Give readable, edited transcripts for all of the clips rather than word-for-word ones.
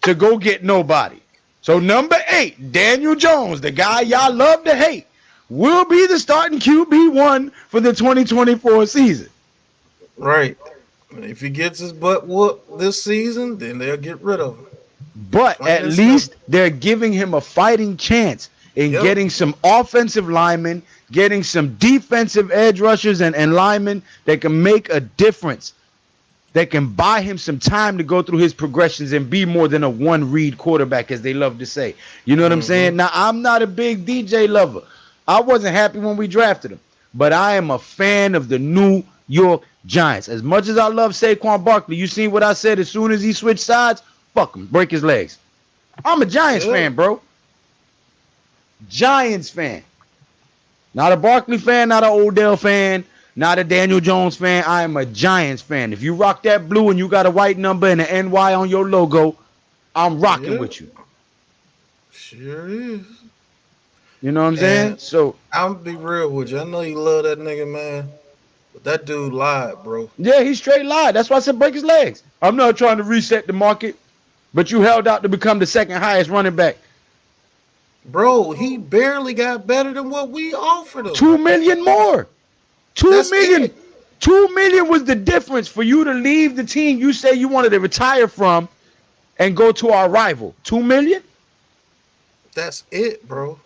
to go get nobody. So number 8, Daniel Jones, the guy y'all love to hate, will be the starting QB1 for the 2024 season. Right. If he gets his butt whooped this season, then they'll get rid of him. But Plain at and simple. least they're giving him a fighting chance in Yep. getting some offensive linemen, getting some defensive edge rushers and linemen that can make a difference, that can buy him some time to go through his progressions and be more than a one-read quarterback, as they love to say. You know what I'm saying? Now, I'm not a big DJ lover. I wasn't happy when we drafted him, but I am a fan of the New York Giants. As much as I love Saquon Barkley, you seen what I said as soon as he switched sides? Fuck him, break his legs. I'm a Giants fan, bro. Giants fan. Not a Barkley fan, not an Odell fan, not a Daniel Jones fan. I am a Giants fan. If you rock that blue and you got a white number and an NY on your logo, I'm rocking with you. Sure is. You know what I'm saying? So I'm gonna be real with you. I know you love that nigga, man. But that dude lied, bro. yeah, he straight lied. That's why I said break his legs. I'm not trying to reset the market, but you held out to become the second highest running back. Bro, he barely got better than what we offered him. 2 million more. 2 That's million. it. 2 million was the difference for you to leave the team you say you wanted to retire from and go to our rival. 2 million? That's it, bro.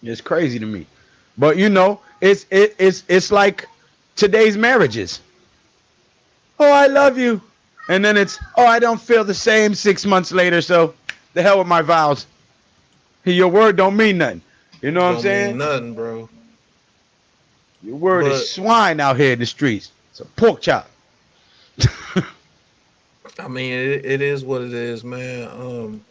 It's crazy to me. But you know, it's like today's marriages. Oh, I love you. And then it's, oh, I don't feel the same 6 months later, so the hell with my vows. Your word don't mean nothing. You know what I'm saying? Mean nothing, bro. Your word is swine out here in the streets. It's a pork chop. I mean, it is what it is, man.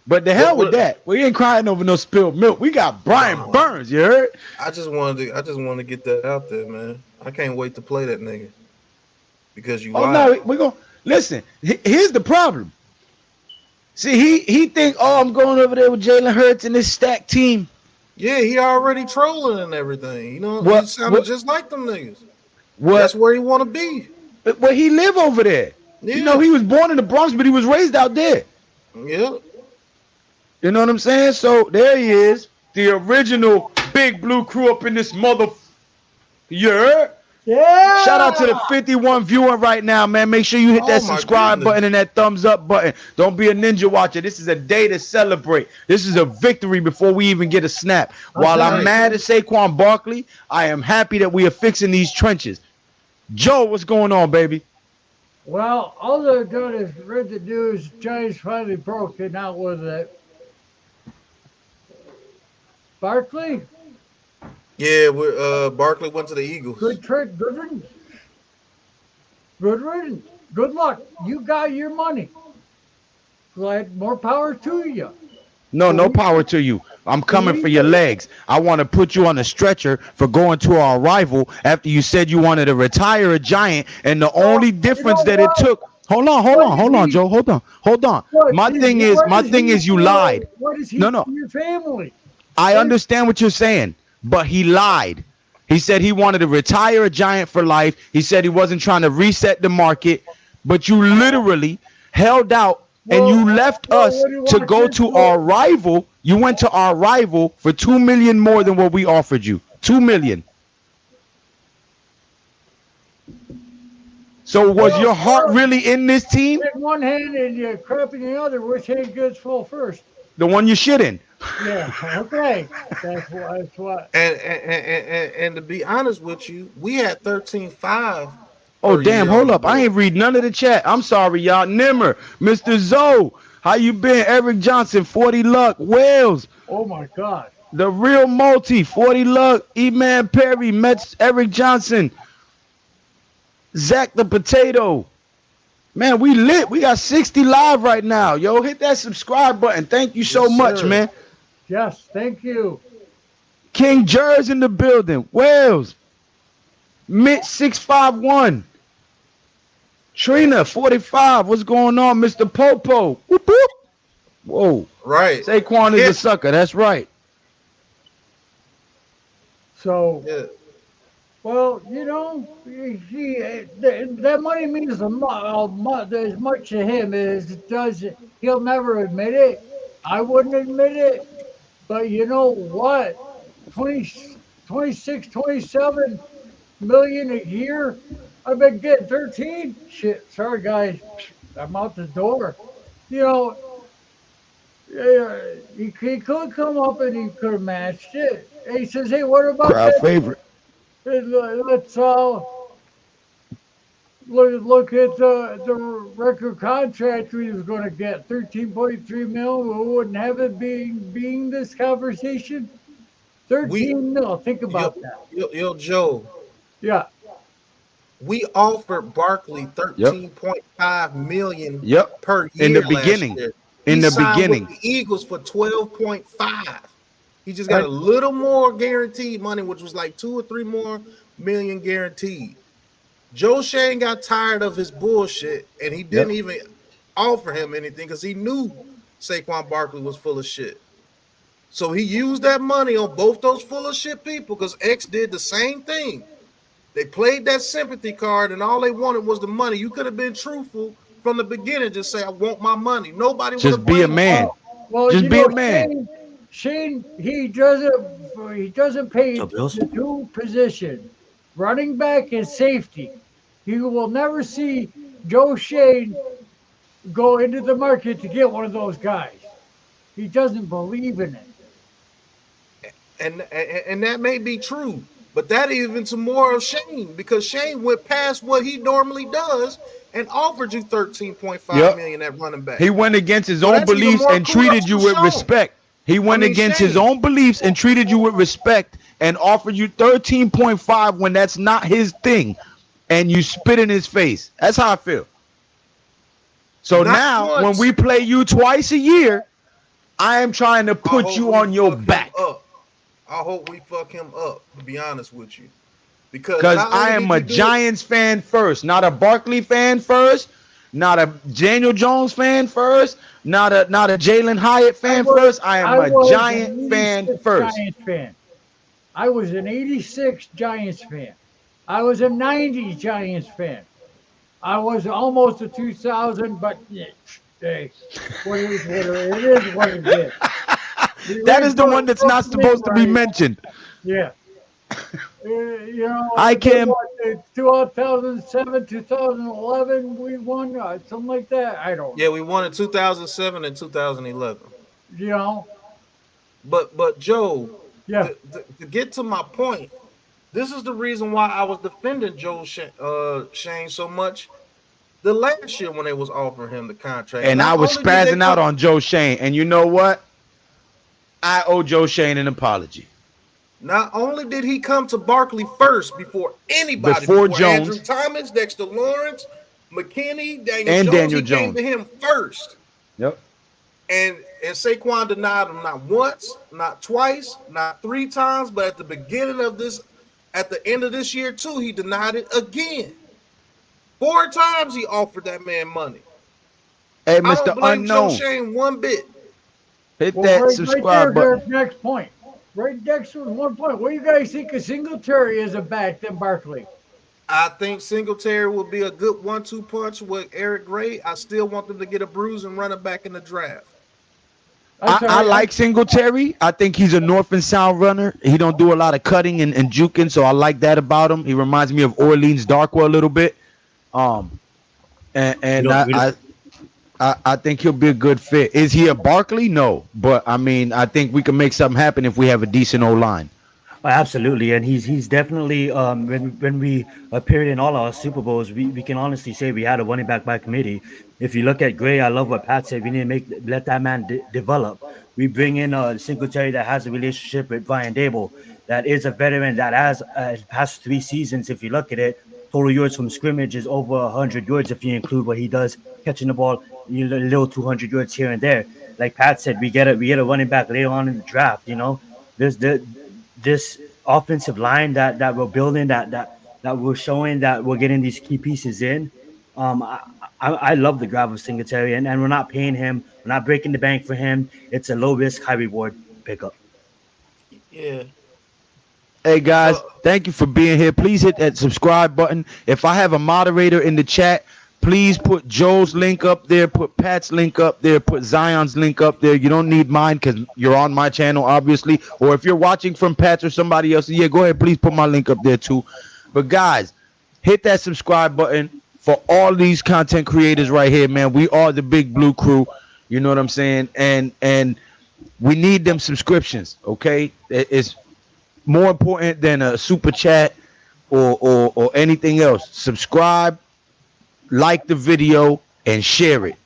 But the hell with that. We ain't crying over no spilled milk. We got Brian Burns, you heard? I just wanted to get that out there, man. I can't wait to play that nigga. Because you lied. No, we're going to listen. Here's the problem. See, he think, oh, I'm going over there with Jalen Hurts and this stacked team. Yeah, he already trolling and everything. You know, he sounded just like them niggas. That's where he want to be. But he live over there. Yeah. You know, he was born in the Bronx, but he was raised out there. Yeah. You know what I'm saying? So there he is, the original Big Blue Crew up in this mother. You heard? Yeah. Shout out to the 51 viewing right now, man. Make sure you hit that subscribe button and that thumbs up button. Don't be a ninja watcher. This is a day to celebrate. This is a victory before we even get a snap. While I'm mad at Saquon Barkley, I am happy that we are fixing these trenches. Joe, what's going on, baby? Well, all they're doing is read the news. Giants finally broken out with it. Barkley? Yeah, Barkley went to the Eagles. Good trick, good riddance. Good riddance. Good luck. You got your money. Glad more power to you. No power to you. I'm coming for your legs. I want to put you on a stretcher for going to our rival after you said you wanted to retire a Giant, and the only difference that it took. Hold on, Joe. Hold on. My thing is you lied. What is he No. to your family? I understand what you're saying, but he lied. He said he wanted to retire a Giant for life. He said he wasn't trying to reset the market, but you literally held out and you left us to go to our rival. You went to our rival for $2 million more than what we offered you. $2 million. So was your heart really in this team? In one hand and you crap in the other. Which hand gets full first? The one you shit in. Yeah. Okay. That's what. And to be honest with you, we had 13-5. Oh, damn, hold up. I ain't read none of the chat. I'm sorry, y'all. Nimmer, Mr. Zoe, how you been? Eric Johnson, 40 Luck, Wales. Oh, my God. The Real Multi, 40 Luck, E-Man Perry, Mets, Eric Johnson, Zach the Potato. Man, we lit. We got 60 live right now. Yo, hit that subscribe button. Thank you so much, man. Yes, thank you. King Jers in the building. Wales. Mitch 651. Trina 45. What's going on, Mr. Popo? Whoop, whoop. Whoa. Right. Saquon is a sucker. That's right. So Well, that money means as much to him as it does. He'll never admit it. I wouldn't admit it. But you know what? 20, 26, 27 million a year. I've been getting 13. Shit, sorry guys, I'm out the door. You know, he could come up and he could have matched it. And he says, "Hey, what about Crowd that? favorite. Let's look at the record contract we was going to get 13.3 mil. We wouldn't have it being this conversation. We 13 mil. Think yo, about that. yo Joe, Yeah. we offered Barkley Yep. 13.5 million Yep. per In the year last beginning. year. In He the signed with beginning. the Eagles for 12.5. He just got And a little more guaranteed money, which was like 2 or 3 more million guaranteed. Joe Shane got tired of his bullshit, and he didn't Yep. even offer him anything because he knew Saquon Barkley was full of shit. So he used that money on both those full of shit people because X did the same thing. They played that sympathy card, and all they wanted was the money. You could have been truthful from the beginning. Just say, "I want my money." Nobody would have Just be a blamed you. man. well, Just be a man. Shane, he doesn't pay So Bills. the two positions, running back and safety. He will never see Joe Shane go into the market to get one of those guys. He doesn't believe in it. And that may be true, but that even some more of Shane because Shane went past what he normally does and offered you 13.5 Yep. million at running back. He went against his So own that's even beliefs more and treated kudos you for with Sean. respect. He I went mean against his Shane. own beliefs and treated you with respect and offered you 13.5 when that's not his thing. And you spit in his face. That's how I feel. So Not now, when once. we play you twice a year, I am trying to I put hope you we on your fuck him back. up. I hope we fuck him up, to be honest with you. Because Because not I only am did a you do it, Giants fan first, not a Barkley fan first, not a Daniel Jones fan first, not a Jalen Hyatt I fan was first. I am I a was Giant an fan 86 first. Giants fan. I was an 86 Giants fan. I was a 90 Giants fan. I was almost a 2000, but yeah, hey, it is what it is. We That went is the one that's not Brooklyn supposed to be right. mentioned. Yeah. Hi, Kim. 2007, 2011, we won something like that. I don't yeah, know. we won in 2007 and 2011. You know? But Joe, Yeah. to get to my point, this is the reason why I was defending Shane so much the last year when they was offering him the contract. And I Not was only did they spazzing out come, on Joe Shane. And you know what? I owe Joe Shane an apology. not only did he come to Barkley first before anybody, Before before Andrew Jones Thomas, Dexter Lawrence, McKinney, Daniel and Jones, Daniel he came Jones. to him first. Yep. And Saquon denied him not once, not twice, not 3 times, but at the beginning of this, at the end of this year too, he denied it again. 4 times he offered that man money. Hey, I don't Mr. blame Joe Unknown, Shane one bit. hit Well, that right there's subscribe button. our next point. Right next was one point. What do you guys think of Singletary as a back than Barkley? I think Singletary will be a good 1-2 punch with Eric Gray. I still want them to get a bruise and run it back in the draft. I like Singletary. I think he's a north and south runner. He don't do a lot of cutting and juking, so I like that about him. He reminds me of Orleans Darkwa a little bit. Um, and We don't. I think he'll be a good fit. Is he a Barkley? No, but I mean, I think we can make something happen if we have a decent O line. Absolutely, and he's definitely when we appeared in all our Super Bowls, we can honestly say we had a running back by committee. If you look at Gray, I love what Pat said. We need to let that man develop. We bring in a Singletary that has a relationship with Brian Dable, that is a veteran that has past 3 seasons. If you look at it, total yards from scrimmage is over 100 yards if you include what he does catching the ball, little 200 yards here and there. Like Pat said, we get a running back later on in the draft. There's this offensive line that we're building, that we're showing that we're getting these key pieces in. I love the grab of Singletary, and we're not paying him. We're not breaking the bank for him. It's a low risk, high reward pickup. Yeah. Hey guys, Uh, thank you for being here. Please hit that subscribe button. If I have a moderator in the chat, please put Joe's link up there, put Pat's link up there, put Zion's link up there. You don't need mine because you're on my channel, obviously. Or if you're watching from Pat's or somebody else, yeah, go ahead. Please put my link up there too. But guys, hit that subscribe button for all these content creators right here, man. We are the Big Blue Crew. You know what I'm saying? And we need them subscriptions, okay? It's more important than a super chat or anything else. Subscribe, like the video, and share it.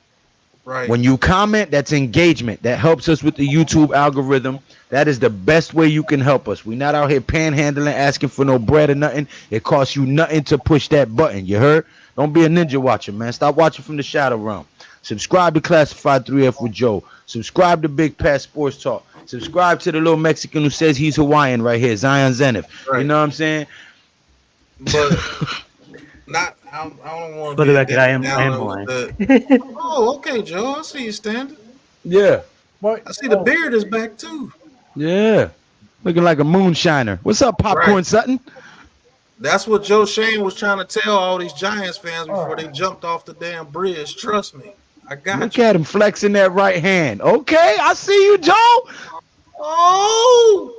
right. When you comment, that's engagement. That helps us with the YouTube algorithm. That is the best way you can help us. We're not out here panhandling, asking for no bread or nothing. It costs you nothing to push that button. You heard? Don't be a ninja watcher, man. Stop watching from the shadow realm. Subscribe to Classified 3F with Joe. Subscribe to Big Pat Sports Talk. Subscribe to the little Mexican who says he's Hawaiian right here, Zion Zenith. You Right. know what I'm saying? But not. I don't want For to the be a record, I am downer Hawaiian. with the. Oh, okay, Joe. I see you standing. Yeah. But I see the beard is back too. Yeah. Looking like a moonshiner. What's up, Popcorn Right. Sutton? That's what Joe Shane was trying to tell all these Giants fans before they jumped off the damn bridge. Trust me, I got Look you. at him flexing that right hand. Okay, I see you, Joe. Oh,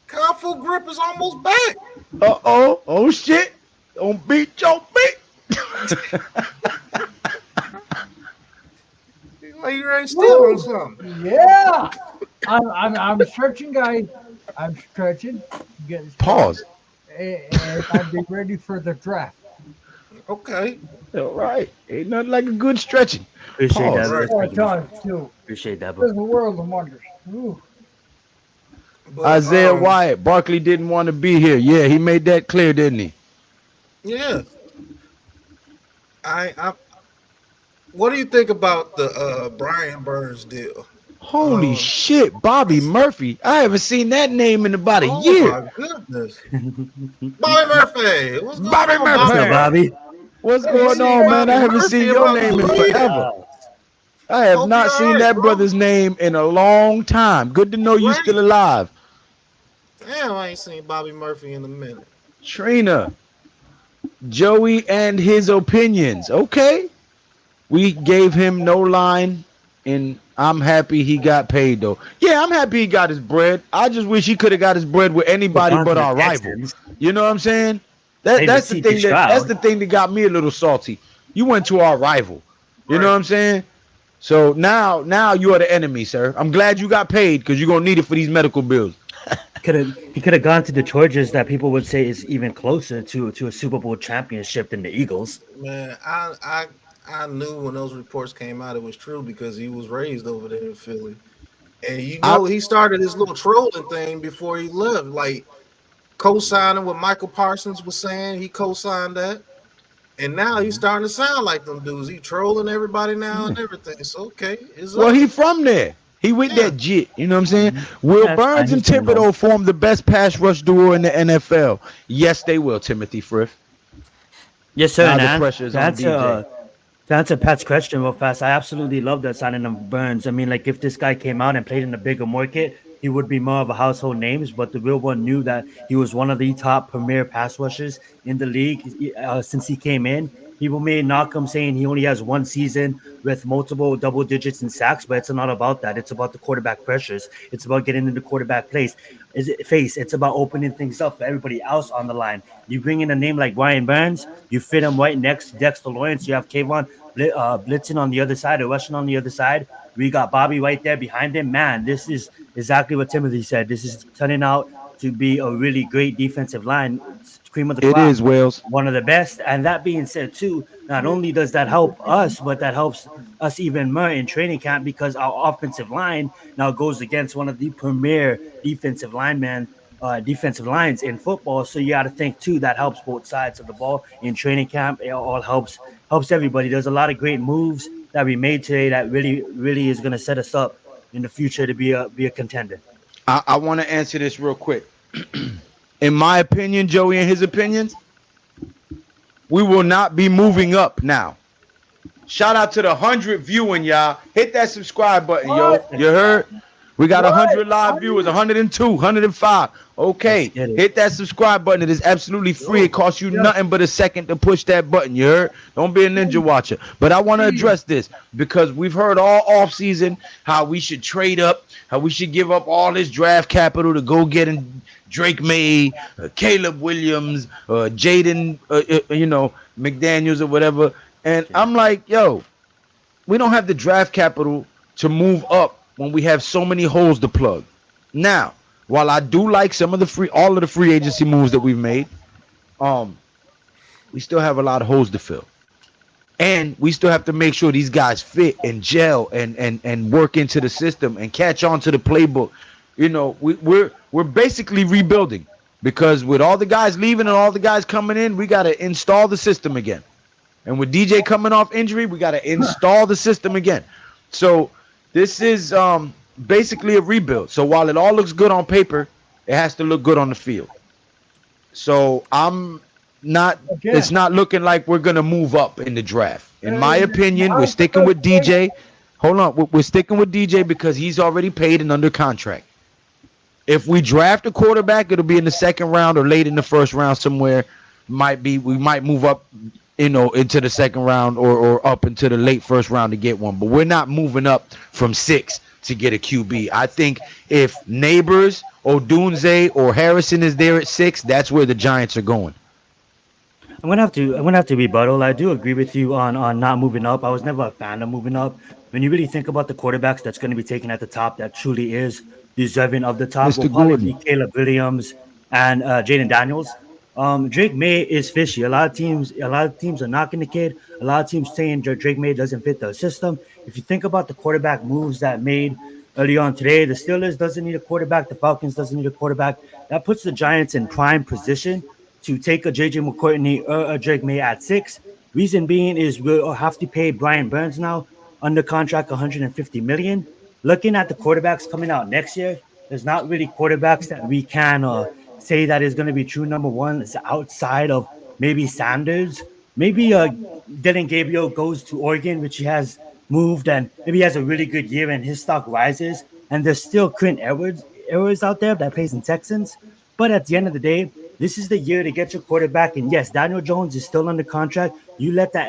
Kung Fu grip is almost back. Uh-oh. Oh, shit. Don't beat your beat. Like you ready to steal or something? yeah, I'm stretching, guys. I'm stretching. Getting Pause. and I'll be ready for the draft. Okay. All right. Ain't nothing like a good stretching. Appreciate Pause. that. Right. Oh, That's it pretty good. does too. Appreciate that, There's bro. a world of wonders. Ooh. But, Isaiah Wyatt. Barkley didn't want to be here. Yeah, he made that clear, didn't he? Yeah. I. What do you think about the Brian Burns deal? Holy shit, Bobby Murphy. I haven't seen that name in about a Oh year. my goodness. Bobby Murphy. What's going Bobby on, Murphy. What's up, Bobby? What's Hey, going see on, man? Bobby I haven't Murphy seen your about name in the league. forever. I have Hope not you're seen all right, that bro. brother's name in a long time. Good to know you Right. still alive. Damn, I ain't seen Bobby Murphy in a minute. Trina, Joey and his opinions. Okay. We gave him no line, and I'm happy he got paid, though. Yeah, I'm happy he got his bread. I just wish he could have got his bread with anybody Gone but to the our rival. Texans. You know what I'm saying? Hey, That's but the CJ thing that's Stroud. the thing that got me a little salty. You went to our rival. You know Right. what I'm saying? So now you are the enemy, sir. I'm glad you got paid because you're gonna need it for these medical bills. He could have gone to the Chargers that people would say is even closer to a Super Bowl championship than the Eagles. Man, I knew when those reports came out it was true because he was raised over there in Philly. And you know, he started his little trolling thing before he left, like co-signing what Michael Parsons was saying. He co-signed that. And now he's starting to sound like them dudes. He trolling everybody now and everything. So okay, it's Well, up. he from there. He with Yeah. that jit. You know what I'm saying? Will That's fine. Burns and He's from Thibodeau North. form the best pass rush duo in the NFL? Yes, they will, Timothy Frith. Yes, sir. Now the Nan. pressure is on That's DJ. to answer Pat's question real fast. I absolutely love that signing of Burns. I mean, like if this guy came out and played in a bigger market, he would be more of a household names. But the real one knew that he was one of the top premier pass rushers in the league since he came in. People may knock him saying he only has one season with multiple double digits in sacks, but it's not about that. It's about the quarterback pressures. It's about getting into quarterback face. It's about opening things up for everybody else on the line. You bring in a name like Brian Burns, you fit him right next to Dexter Lawrence. You have Kayvon blitzing on the other side or rushing on the other side. We got Bobby right there behind him. Man, this is exactly what Timothy said. This is turning out to be a really great defensive line. It's cream of the It crop. is, Wales. One of the best. And that being said, too, not only does that help us, but that helps us even more in training camp because our offensive line now goes against one of the premier defensive lines in football. So you got to think too that helps both sides of the ball in training camp. It all helps everybody. There's a lot of great moves that we made today that really is going to set us up in the future to be a contender. I want to answer this real quick. In my opinion, Joey and his opinions, we will not be moving up now. Shout out to the 100 viewing, y'all. Hit that subscribe button, yo. You heard? We got Right. 100 live viewers, 102, 105. Okay, Let's get it. hit that subscribe button. It is absolutely free. It costs you Yeah. nothing but a second to push that button. You heard? Don't be a ninja watcher. But I want to address this because we've heard all off season how we should trade up, how we should give up all this draft capital to go get in Drake May, Caleb Williams, Jaden, McDaniels or whatever. And I'm like, yo, we don't have the draft capital to move up when we have so many holes to plug. Now, while I do like all of the free agency moves that we've made, we still have a lot of holes to fill. And we still have to make sure these guys fit and gel and work into the system and catch on to the playbook. You know, we're basically rebuilding because with all the guys leaving and all the guys coming in, we got to install the system again. And with DJ coming off injury, we got to install the system again. So this is basically a rebuild. So while it all looks good on paper, it has to look good on the field. So it's not looking like we're going to move up in the draft. In my opinion, we're sticking with DJ. Hold on. We're sticking with DJ because he's already paid and under contract. If we draft a quarterback, it'll be in the second round or late in the first round somewhere. We might move up, into the second round or up into the late first round to get one. But we're not moving up from 6 to get a QB. I think if Neighbors, Odunze, or Harrison is there at 6, that's where the Giants are going. I'm gonna have to rebuttal. I do agree with you on not moving up. I was never a fan of moving up. When you really think about the quarterbacks that's going to be taken at the top, that truly is deserving of the top, Mr. will probably Gordon. be Caleb Williams and Jaden Daniels. Drake May is fishy. A lot of teams are knocking the kid. A lot of teams saying Drake May doesn't fit the system. If you think about the quarterback moves that made early on today, the Steelers doesn't need a quarterback. The Falcons doesn't need a quarterback. That puts the Giants in prime position to take a JJ McCourtney or a Drake May at 6. Reason being is we'll have to pay Brian Burns now under contract $150 million. Looking at the quarterbacks coming out next year, there's not really quarterbacks that we can say that is going to be true number one. It's outside of maybe Sanders. Maybe Dylan Gabriel goes to Oregon, which he has moved, and maybe he has a really good year and his stock rises. And there's still Quinn Edwards out there that plays in Texans. But at the end of the day, this is the year to get your quarterback. And yes, Daniel Jones is still under contract. You let that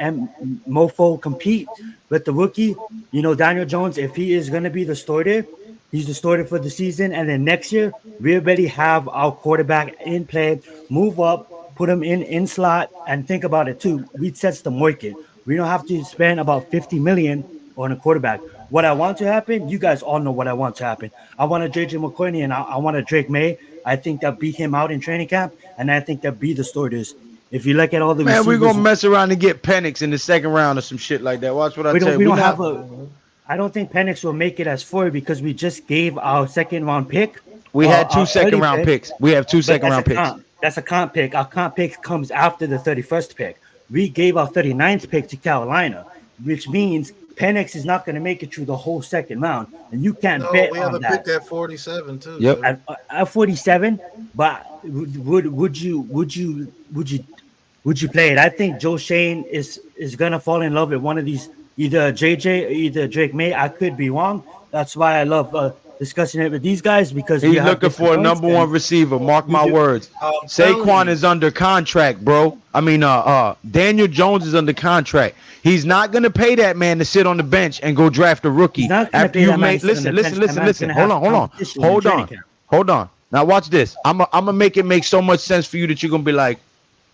mofo compete with the rookie. Daniel Jones, if he is going to be the starter, he's the starter for the season. And then next year, we already have our quarterback in play. Move up, put him in slot, and think about it too. Resets the market. We don't have to spend about $50 million on a quarterback. What I want to happen, you guys all know what I want to happen. I want a JJ McCourtney and I want a Drake May. I think that beat him out in training camp, and I think that be the starters. If you look at all the Man, we're receivers, gonna mess around and get Penix in the second round or some shit like that. Watch what I tell you. we don't have I don't think Penix will make it as 4 because we just gave our second round pick. We had 2 our second early round pick. picks. We have 2 second round picks. That's a comp pick. Our comp pick comes after the 31st pick. We gave our 39th pick to Carolina, which means Penix is not going to make it through the whole second round, and you can't bet we on have a that. pick at 47 too. Yep. So. At 47, but would you play it? I think Joe Shane is gonna fall in love with one of these, either JJ or either Drake May. I could be wrong. That's why I love discussing it with these guys because He's looking for a number one receiver. Mark my words. Saquon is under contract, bro. I mean, Daniel Jones is under contract. He's not gonna pay that man to sit on the bench and go draft a rookie after you made. Listen. Hold on. Now watch this. I'm gonna make it make so much sense for you that you're gonna be like,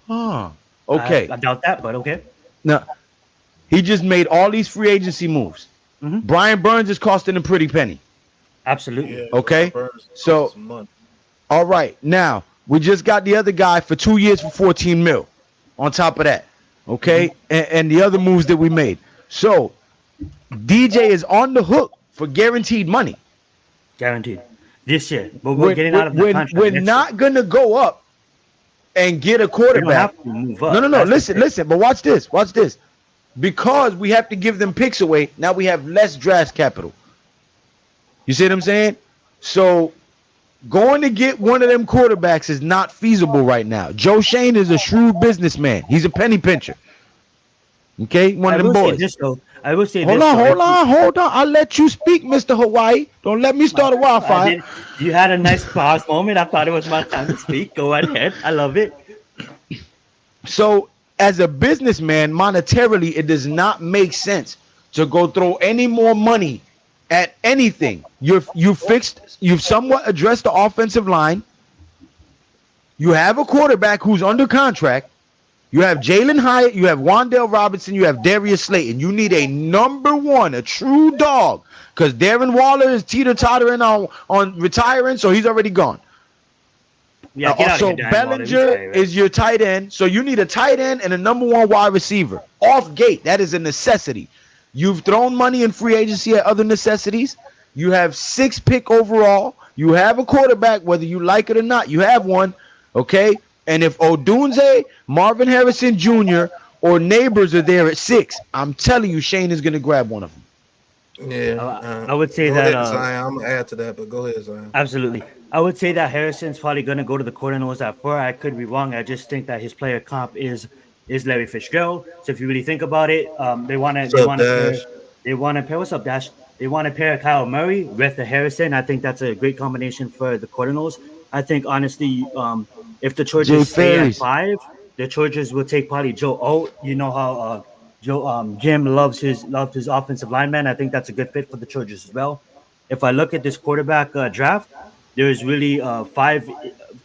okay. I doubt that, but okay. Now, he just made all these free agency moves. Mhm. Brian Burns is costing a pretty penny. Absolutely. Yeah, Okay. So, some money. all right. Now, we just got the other guy for 2 years for 14 mil on top of that. Okay. And the other moves that we made. So, DJ is on the hook for guaranteed money. Guaranteed. This year. But we're getting out of the contract. We're next not going to go up and get a year. We don't quarterback. have to move up. No. That's the thing. Listen. But watch this. Because we have to give them picks away, now we have less draft capital. You see what I'm saying? So going to get one of them quarterbacks is not feasible right now. Joe Shane is a shrewd businessman. He's a penny pincher. Okay, one of them boys. I would say Hold this on, though. hold on, hold on. I'll let you speak, Mr. Hawaii. Don't let me start a I wildfire. did. You had a nice pause moment. I thought it was my time to speak. Go right ahead. I love it. So, as a businessman, monetarily, it does not make sense to go throw any more money at anything. You've somewhat addressed the offensive line. You have a quarterback who's under contract. You have Jalen Hyatt, you have Wandale Robinson, you have Darius Slayton. You need a number one, a true dog, because Darren Waller is teeter-tottering on retiring, so he's already gone. Yeah, get out of Also, here, Darren Waller. Bellinger Retire. is your tight end, so you need a tight end and a number one wide receiver. Off gate, that is a necessity. You've thrown money in free agency at other necessities. You have 6th pick overall. You have a quarterback, whether you like it or not. You have one, okay? And if Odunze, Marvin Harrison Jr., or Neighbors are there at 6, I'm telling you, Shane is going to grab one of them. Yeah. I would say Go that. ahead, Zion. I'm gonna add to that, but go ahead, Zion. Absolutely. I would say that Harrison's probably going to go to the Cardinals at 4. I could be wrong. I just think that his player comp is Larry Fitzgerald. So if you really think about it, What's up, Dash? they want to pair what's up, Dash? They want to pair Kyle Murray with the Harrison. I think that's a great combination for the Cardinals. I think honestly, if the Jay Chargers stay at Ferries. 5, the Chargers will take probably Joe O. You know how Joe Jim loves his offensive lineman. I think that's a good fit for the Chargers as well. If I look at this quarterback draft, there's really 5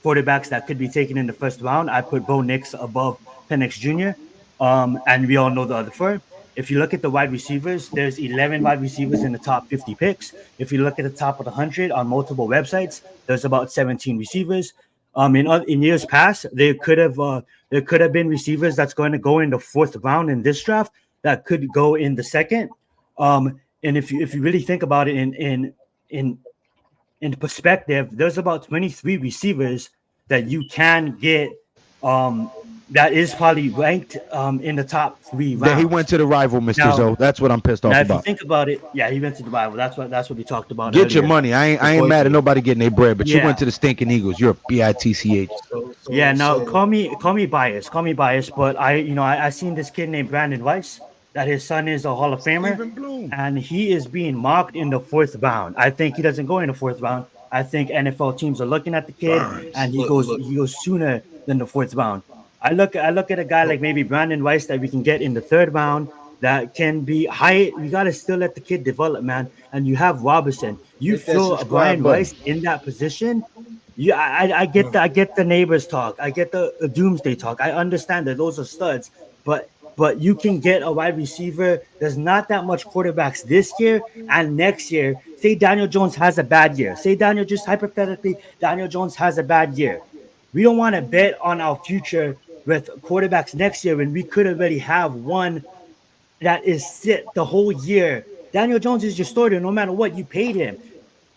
quarterbacks that could be taken in the first round. I put Bo Nix above Penix Jr. And we all know the other 4. If you look at the wide receivers, there's 11 wide receivers in the top 50 picks. If you look at the top of the 100 on multiple websites, there's about 17 receivers. In years past, there could have been receivers that's going to go in the 4th round in this draft that could go in the 2nd. And if you really think about it in perspective, there's about 23 receivers that you can get that is probably ranked in the top 3 That he went rounds. to the rival, Mr. Now, Zoe. That's what I'm pissed off now if you about. think about it, yeah, he went to the Bible. That's what we talked about Get your earlier. money. I ain't Before mad at you- nobody getting their bread, but you Yeah. went to the stinking Eagles. You're a bitch. Yeah, now So call me biased, but I seen this kid named Brandon Weiss that his son is a Hall of Famer, Stephen Bloom. and he is being mocked in the 4th round. I think he doesn't go in the 4th round. I think NFL teams are looking at the kid, and Burns. look. he goes sooner than the 4th round. I look at a guy like maybe Brandon Weiss that we can get in the 3rd round that can be high. We gotta still let the kid develop, man. And you have Robinson. You Hit that throw a subscribe Brian button. Weiss in that position. Yeah, I get the neighbors talk. I get the doomsday talk. I understand that those are studs, but you can get a wide receiver. There's not that much quarterbacks this year and next year. Say Daniel Jones has a bad year. Say Daniel just hypothetically Daniel Jones has a bad year. We don't want to bet on our future with quarterbacks next year when we could already have one that is sit the whole year. Daniel Jones is your starter no matter what you paid him.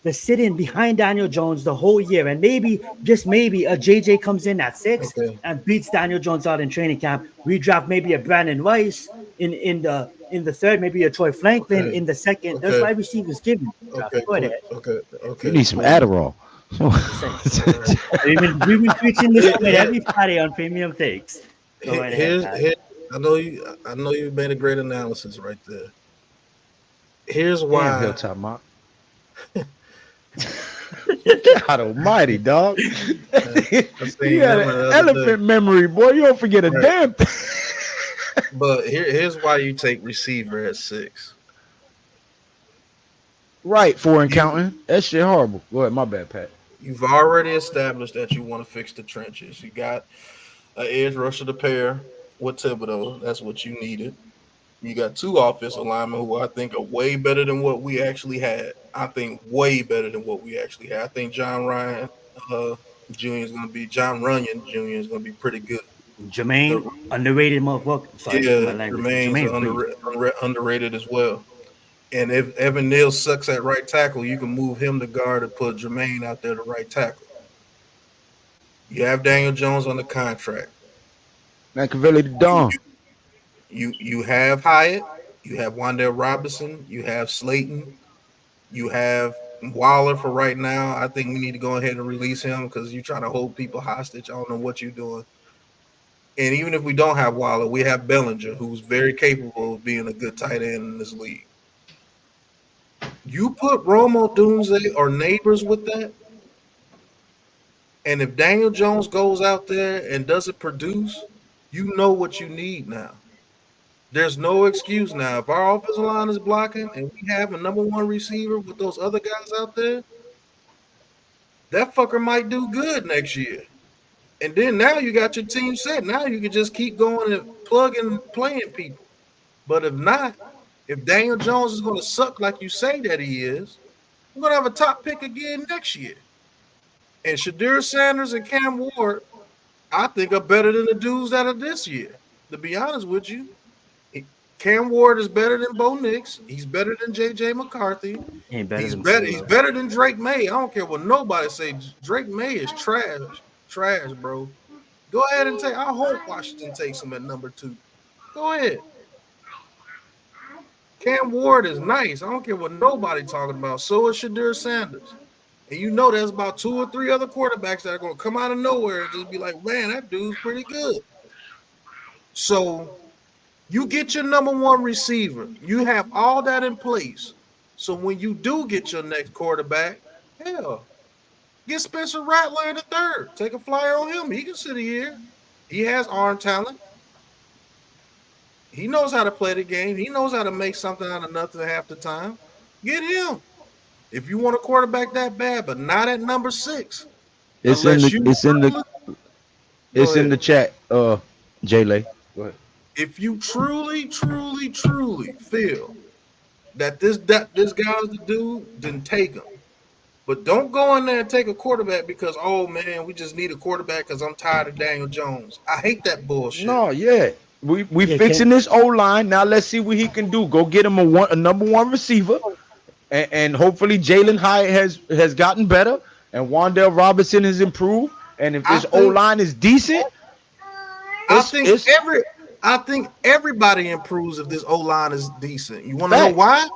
The sit-in behind Daniel Jones the whole year, and maybe just maybe a JJ comes in at 6 Okay. and beats Daniel Jones out in training camp. We draft maybe a Brandon Weiss in the 3rd, maybe a Troy Franklin Okay. in the 2nd. There's Okay. wide receivers given. Okay. Go ahead. Okay. You need some Adderall. We've been preaching this point every Friday on Premium Takes. Go right ahead, Pat. Here, I know you made a great analysis right there. Here's Damn, why. Hilltop Mock. God almighty, dog. I seen You got him an the other elephant memory, boy. You don't forget a Right. damn thing. But here's why you take receiver at 6. Right, 4 and counting. That shit horrible. Go ahead, my bad, Pat. You've already established that you want to fix the trenches. You got an edge rusher to pair with Thibodeau. That's what you needed. You got 2 offensive linemen who I think are way better than what we actually had. I think way better than what we actually had. I think John Ryan Jr. is going to be John Runyon Jr. is going to be pretty good. Jermaine, underrated motherfucker. Sorry for my language. Jermaine's Jermaine, underrated as well. And if Evan Neal sucks at right tackle, you can move him to guard and put Jermaine out there to right tackle. You have Daniel Jones on the contract. Machiavelli the Dawn. You have Hyatt, you have Wandale Robinson, you have Slayton, you have Waller for right now. I think we need to go ahead and release him because you're trying to hold people hostage. I don't know what you're doing. And even if we don't have Waller, we have Bellinger, who's very capable of being a good tight end in this league. You put Romo, Dunze, or Neighbors with that, and if Daniel Jones goes out there and doesn't produce, you know what you need now. There's no excuse now. If our offensive line is blocking and we have a number one receiver with those other guys out there, that fucker might do good next year. And then now you got your team set. Now you can just keep going and plugging and playing people. But if not, if Daniel Jones is going to suck like you say that he is, we're going to have a top pick again next year. And Shadur Sanders and Cam Ward, I think, are better than the dudes that are this year. To be honest with you, Cam Ward is better than Bo Nix. He's better than J.J. McCarthy. He's better than Drake May. I don't care what nobody say. Drake May is trash. Trash, bro. Go ahead and take. I hope Washington takes him at number 2. Go ahead. Cam Ward is nice. I don't care what nobody talking about. So is Shadur Sanders. And you know there's about 2 or 3 other quarterbacks that are going to come out of nowhere and just be like, man, that dude's pretty good. So you get your number one receiver. You have all that in place. So when you do get your next quarterback, hell, get Spencer Rattler in the 3rd. Take a flyer on him. He can sit here. He has arm talent. He knows how to play the game. He knows how to make something out of nothing half the time. Get him. If you want a quarterback that bad, but not at number 6. It's in the chat, J-Lay. Go ahead. If you truly feel that this guy's the dude, then take him. But don't go in there and take a quarterback because, oh, man, we just need a quarterback because I'm tired of Daniel Jones. I hate that bullshit. No, yeah. We fixing this O-line. Now let's see what he can do. Go get him a number one receiver. And hopefully Jalen Hyatt has gotten better and Wan'Dale Robinson has improved. And if this O-line is decent, I think everybody improves if this O-line is decent. You want to know why?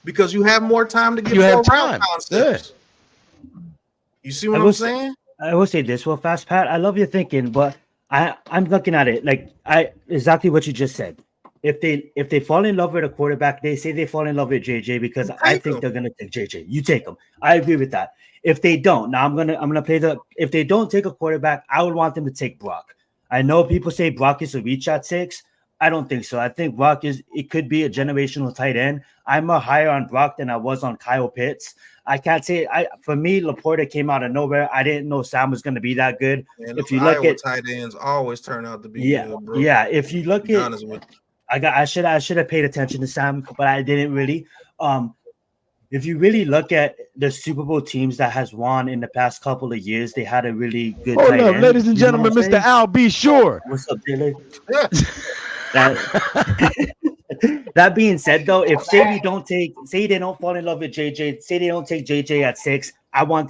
Because you have more time to get more route concepts. Yeah. You see what I'm saying? I will say this real fast, Pat. I love your thinking, but I'm looking at it like exactly what you just said. If they fall in love with a quarterback, they say they fall in love with JJ because I think they're gonna take JJ. You take them. I agree with that. If they don't, now I'm gonna play if they don't take a quarterback, I would want them to take Brock. I know people say Brock is a reach at 6. I don't think so. I think Brock it could be a generational tight end. I'm higher on Brock than I was on Kyle Pitts. I can't say for me, Laporta came out of nowhere. I didn't know Sam was going to be that good. Man, if you look at tight ends, always turn out to be good, bro. Yeah. If you look at, I should have paid attention to Sam, but I didn't really. If you really look at the Super Bowl teams that has won in the past couple of years, they had a really good tight end. Ladies and gentlemen, Mr. Al B. Shore. What's up, Taylor? That being said, though, if say they don't fall in love with JJ, say they don't take JJ at 6, I want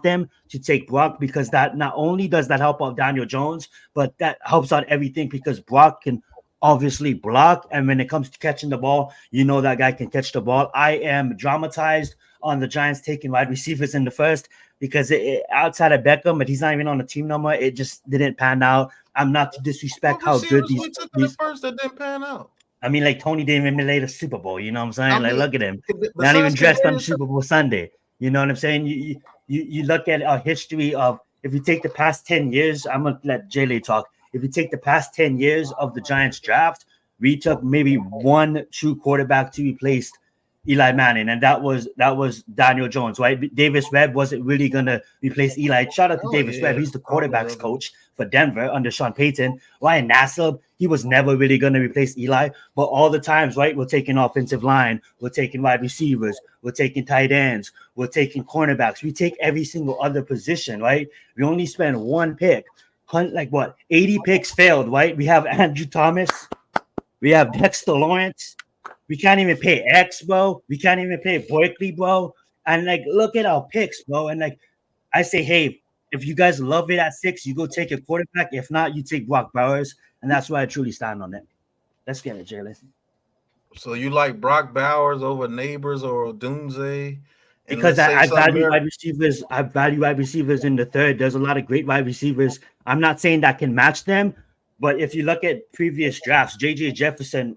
them to take Brock because that not only does that help out Daniel Jones, but that helps out everything because Brock can obviously block, and when it comes to catching the ball, you know that guy can catch the ball. I am dramatized on the Giants taking wide receivers in the 1st because outside of Beckham, but he's not even on the team number. It just didn't pan out. I'm not to disrespect how good these first that didn't pan out. I mean, like Tony didn't even play the Super Bowl. You know what I'm saying? Look at him, not even dressed on Super Bowl Sunday. You know what I'm saying? You look at our history of if you take the past 10 years. I'm gonna let Jay talk. If you take the past 10 years of the Giants draft, we took maybe one true quarterback to replace Eli Manning, and that was Daniel Jones, right? Davis Webb wasn't really gonna replace Eli. Shout out to Davis Webb, he's the quarterbacks coach for Denver under Sean Payton. Ryan Nassib, he was never really gonna replace Eli, but all the times, right? We're taking offensive line, we're taking wide receivers, we're taking tight ends, we're taking cornerbacks, we take every single other position, right? We only spend one pick. 80 picks failed, right? We have Andrew Thomas, we have Dexter Lawrence. We can't even pay X, bro. We can't even pay Barkley, bro. And look at our picks, bro. And I say, hey, if you guys love it at 6, you go take a quarterback. If not, you take Brock Bowers, and that's why I truly stand on it. Let's get it, Jalen. So you like Brock Bowers over Neighbors or Dunze? Because I value wide receivers. I value wide receivers in the 3rd. There's a lot of great wide receivers. I'm not saying that can match them, But if you look at previous drafts, JJ Jefferson,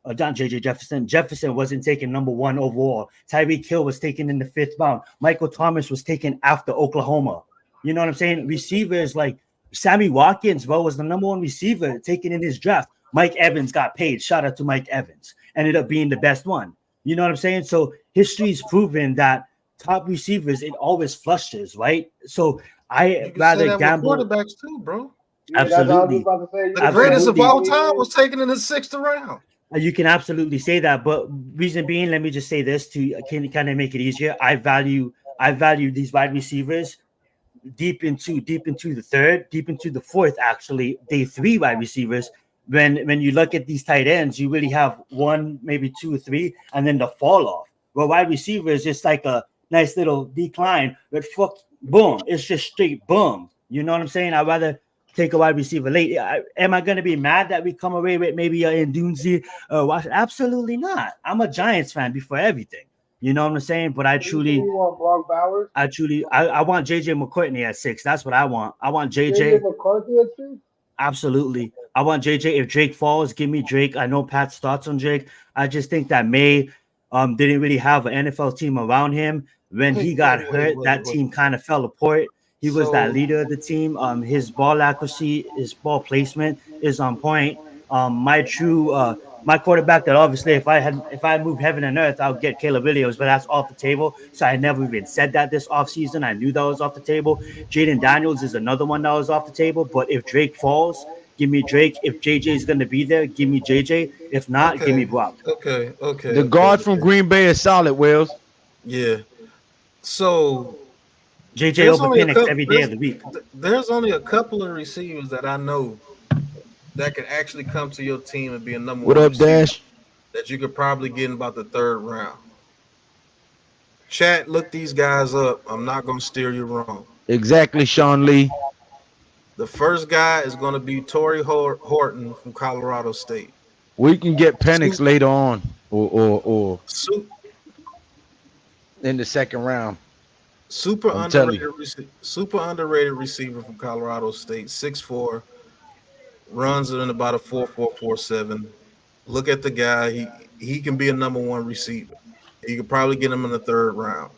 not JJ Jefferson, Jefferson wasn't taken number one overall. Tyreek Hill was taken in the fifth round. Michael Thomas was taken after Oklahoma. You know what I'm saying? Receivers like Sammy Watkins, bro, was the number one receiver taken in his draft. Mike Evans got paid. Shout out to Mike Evans. Ended up being the best one. You know what I'm saying? So history's proven that top receivers, it always flushes, right? So I You can say rather that with gamble. quarterbacks too, bro. Yeah, that's all I was Absolutely. about to say. The greatest of Absolutely. all time was taken in the 6th round. You can absolutely say that, but reason being, let me just say this to kind of make it easier. I value these wide receivers deep into the third, deep into the fourth. Actually, day three wide receivers. When you look at these tight ends, you really have one, maybe two or three, and then the fall off. Well, wide receiver is just like a nice little decline, but boom, it's just straight boom. You know what I'm saying? I'd rather take a wide receiver late. Am I going to be mad that we come away with maybe a Ndunzi? Absolutely not. I'm a Giants fan before everything. You know what I'm saying? But I truly, You want Brock Bowers? I want JJ McCourtney at 6. That's what I want. I want JJ JJ. McCarthy at 6? Absolutely. I want JJ. If Drake falls, give me Drake. I know Pat's thoughts on Drake. I just think that May didn't really have an NFL team around him. When he got hurt, that team kind of fell apart. He was that So leader of the team. His ball accuracy, his ball placement is on point. My quarterback that obviously if I moved heaven and earth, I would get Caleb Williams, but that's off the table. So I never even said that this offseason. I knew that was off the table. Jaden Daniels is another one that was off the table. But if Drake falls, give me Drake. If JJ is gonna be there, give me JJ. If not, give me okay, Brock. The guard from Green Bay is solid, Wills. yeah. So JJ there's over only a Penix couple. every day of the week. There's only a couple of receivers that I know that can actually come to your team and be a number What one up, receiver Dash? that you could probably get in about the 3rd round. Chat, look these guys up. I'm not gonna steer you wrong. Exactly, Sean Lee. The first guy is going to be Torrey Horton from Colorado State. We can get Penix Su- later on, or su- in the second round. super I'm telling you. super underrated receiver from Colorado State. 6'4", runs it in about a 4.447. Look at the guy. He can be a number one receiver. You could probably get him in the 3rd round.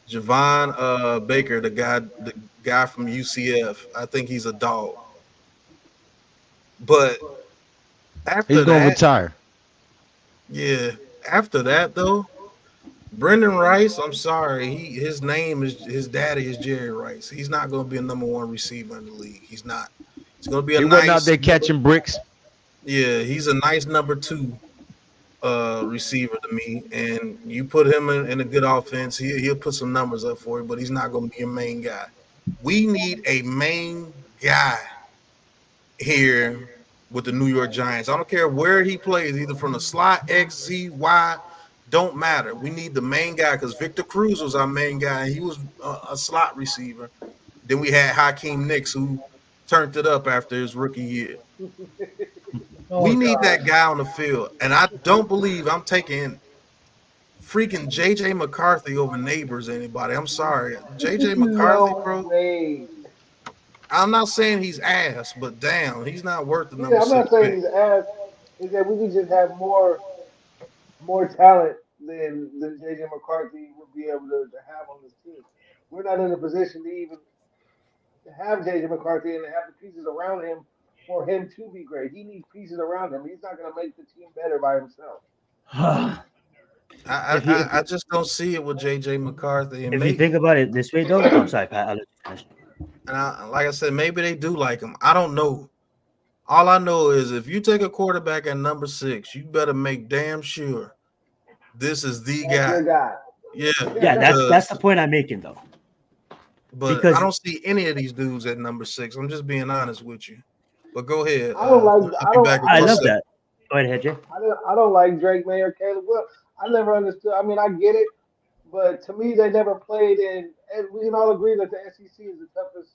Javon Baker, the guy from UCF. I think he's a dog. But He's after gonna that, retire. yeah, after that though, Brendan Rice, I'm sorry. His daddy is Jerry Rice. He's not going to be a number one receiver in the league. He's not. He's going to be a He wasn't out nice there catching bricks. yeah, he's a nice number 2 receiver to me. And you put him in a good offense, he'll put some numbers up for you, but he's not going to be a main guy. We need a main guy here with the New York Giants. I don't care where he plays, either from the slot, X, Z, Y, don't matter. We need the main guy because Victor Cruz was our main guy. He was a slot receiver. Then we had Hakeem Nicks, who turned it up after his rookie year. We need that guy on the field. And I don't believe I'm taking freaking JJ McCarthy over Neighbors anybody. I'm sorry. JJ McCarthy, bro. Way. I'm not saying he's ass, but damn, he's not worth the number Yeah, I'm not 6 saying pick. he's ass. Is that we could just have more talent than JJ McCarthy would be able to have on this team. We're not in a position to even have JJ McCarthy and have the pieces around him for him to be great. He needs pieces around him. He's not going to make the team better by himself. If you I just don't see it with JJ McCarthy, and if you maybe, think about it this way, though, I'm sorry, Pat. I'll let you finish. like I said, maybe they do like him. I don't know. All I know is if you take a quarterback at number 6, you better make damn sure this is the That's guy. your guy. Yeah, Yeah, that's the because point I'm making, though, but I because don't see any of these dudes at number 6. I'm just being honest with you. But go ahead. I don't like. I'll be back with I my love second. that. Go ahead, Jay. I don't like Drake May or Caleb. Well, I never understood. I mean, I get it, but to me, they never played in. And we can all agree that the SEC is the toughest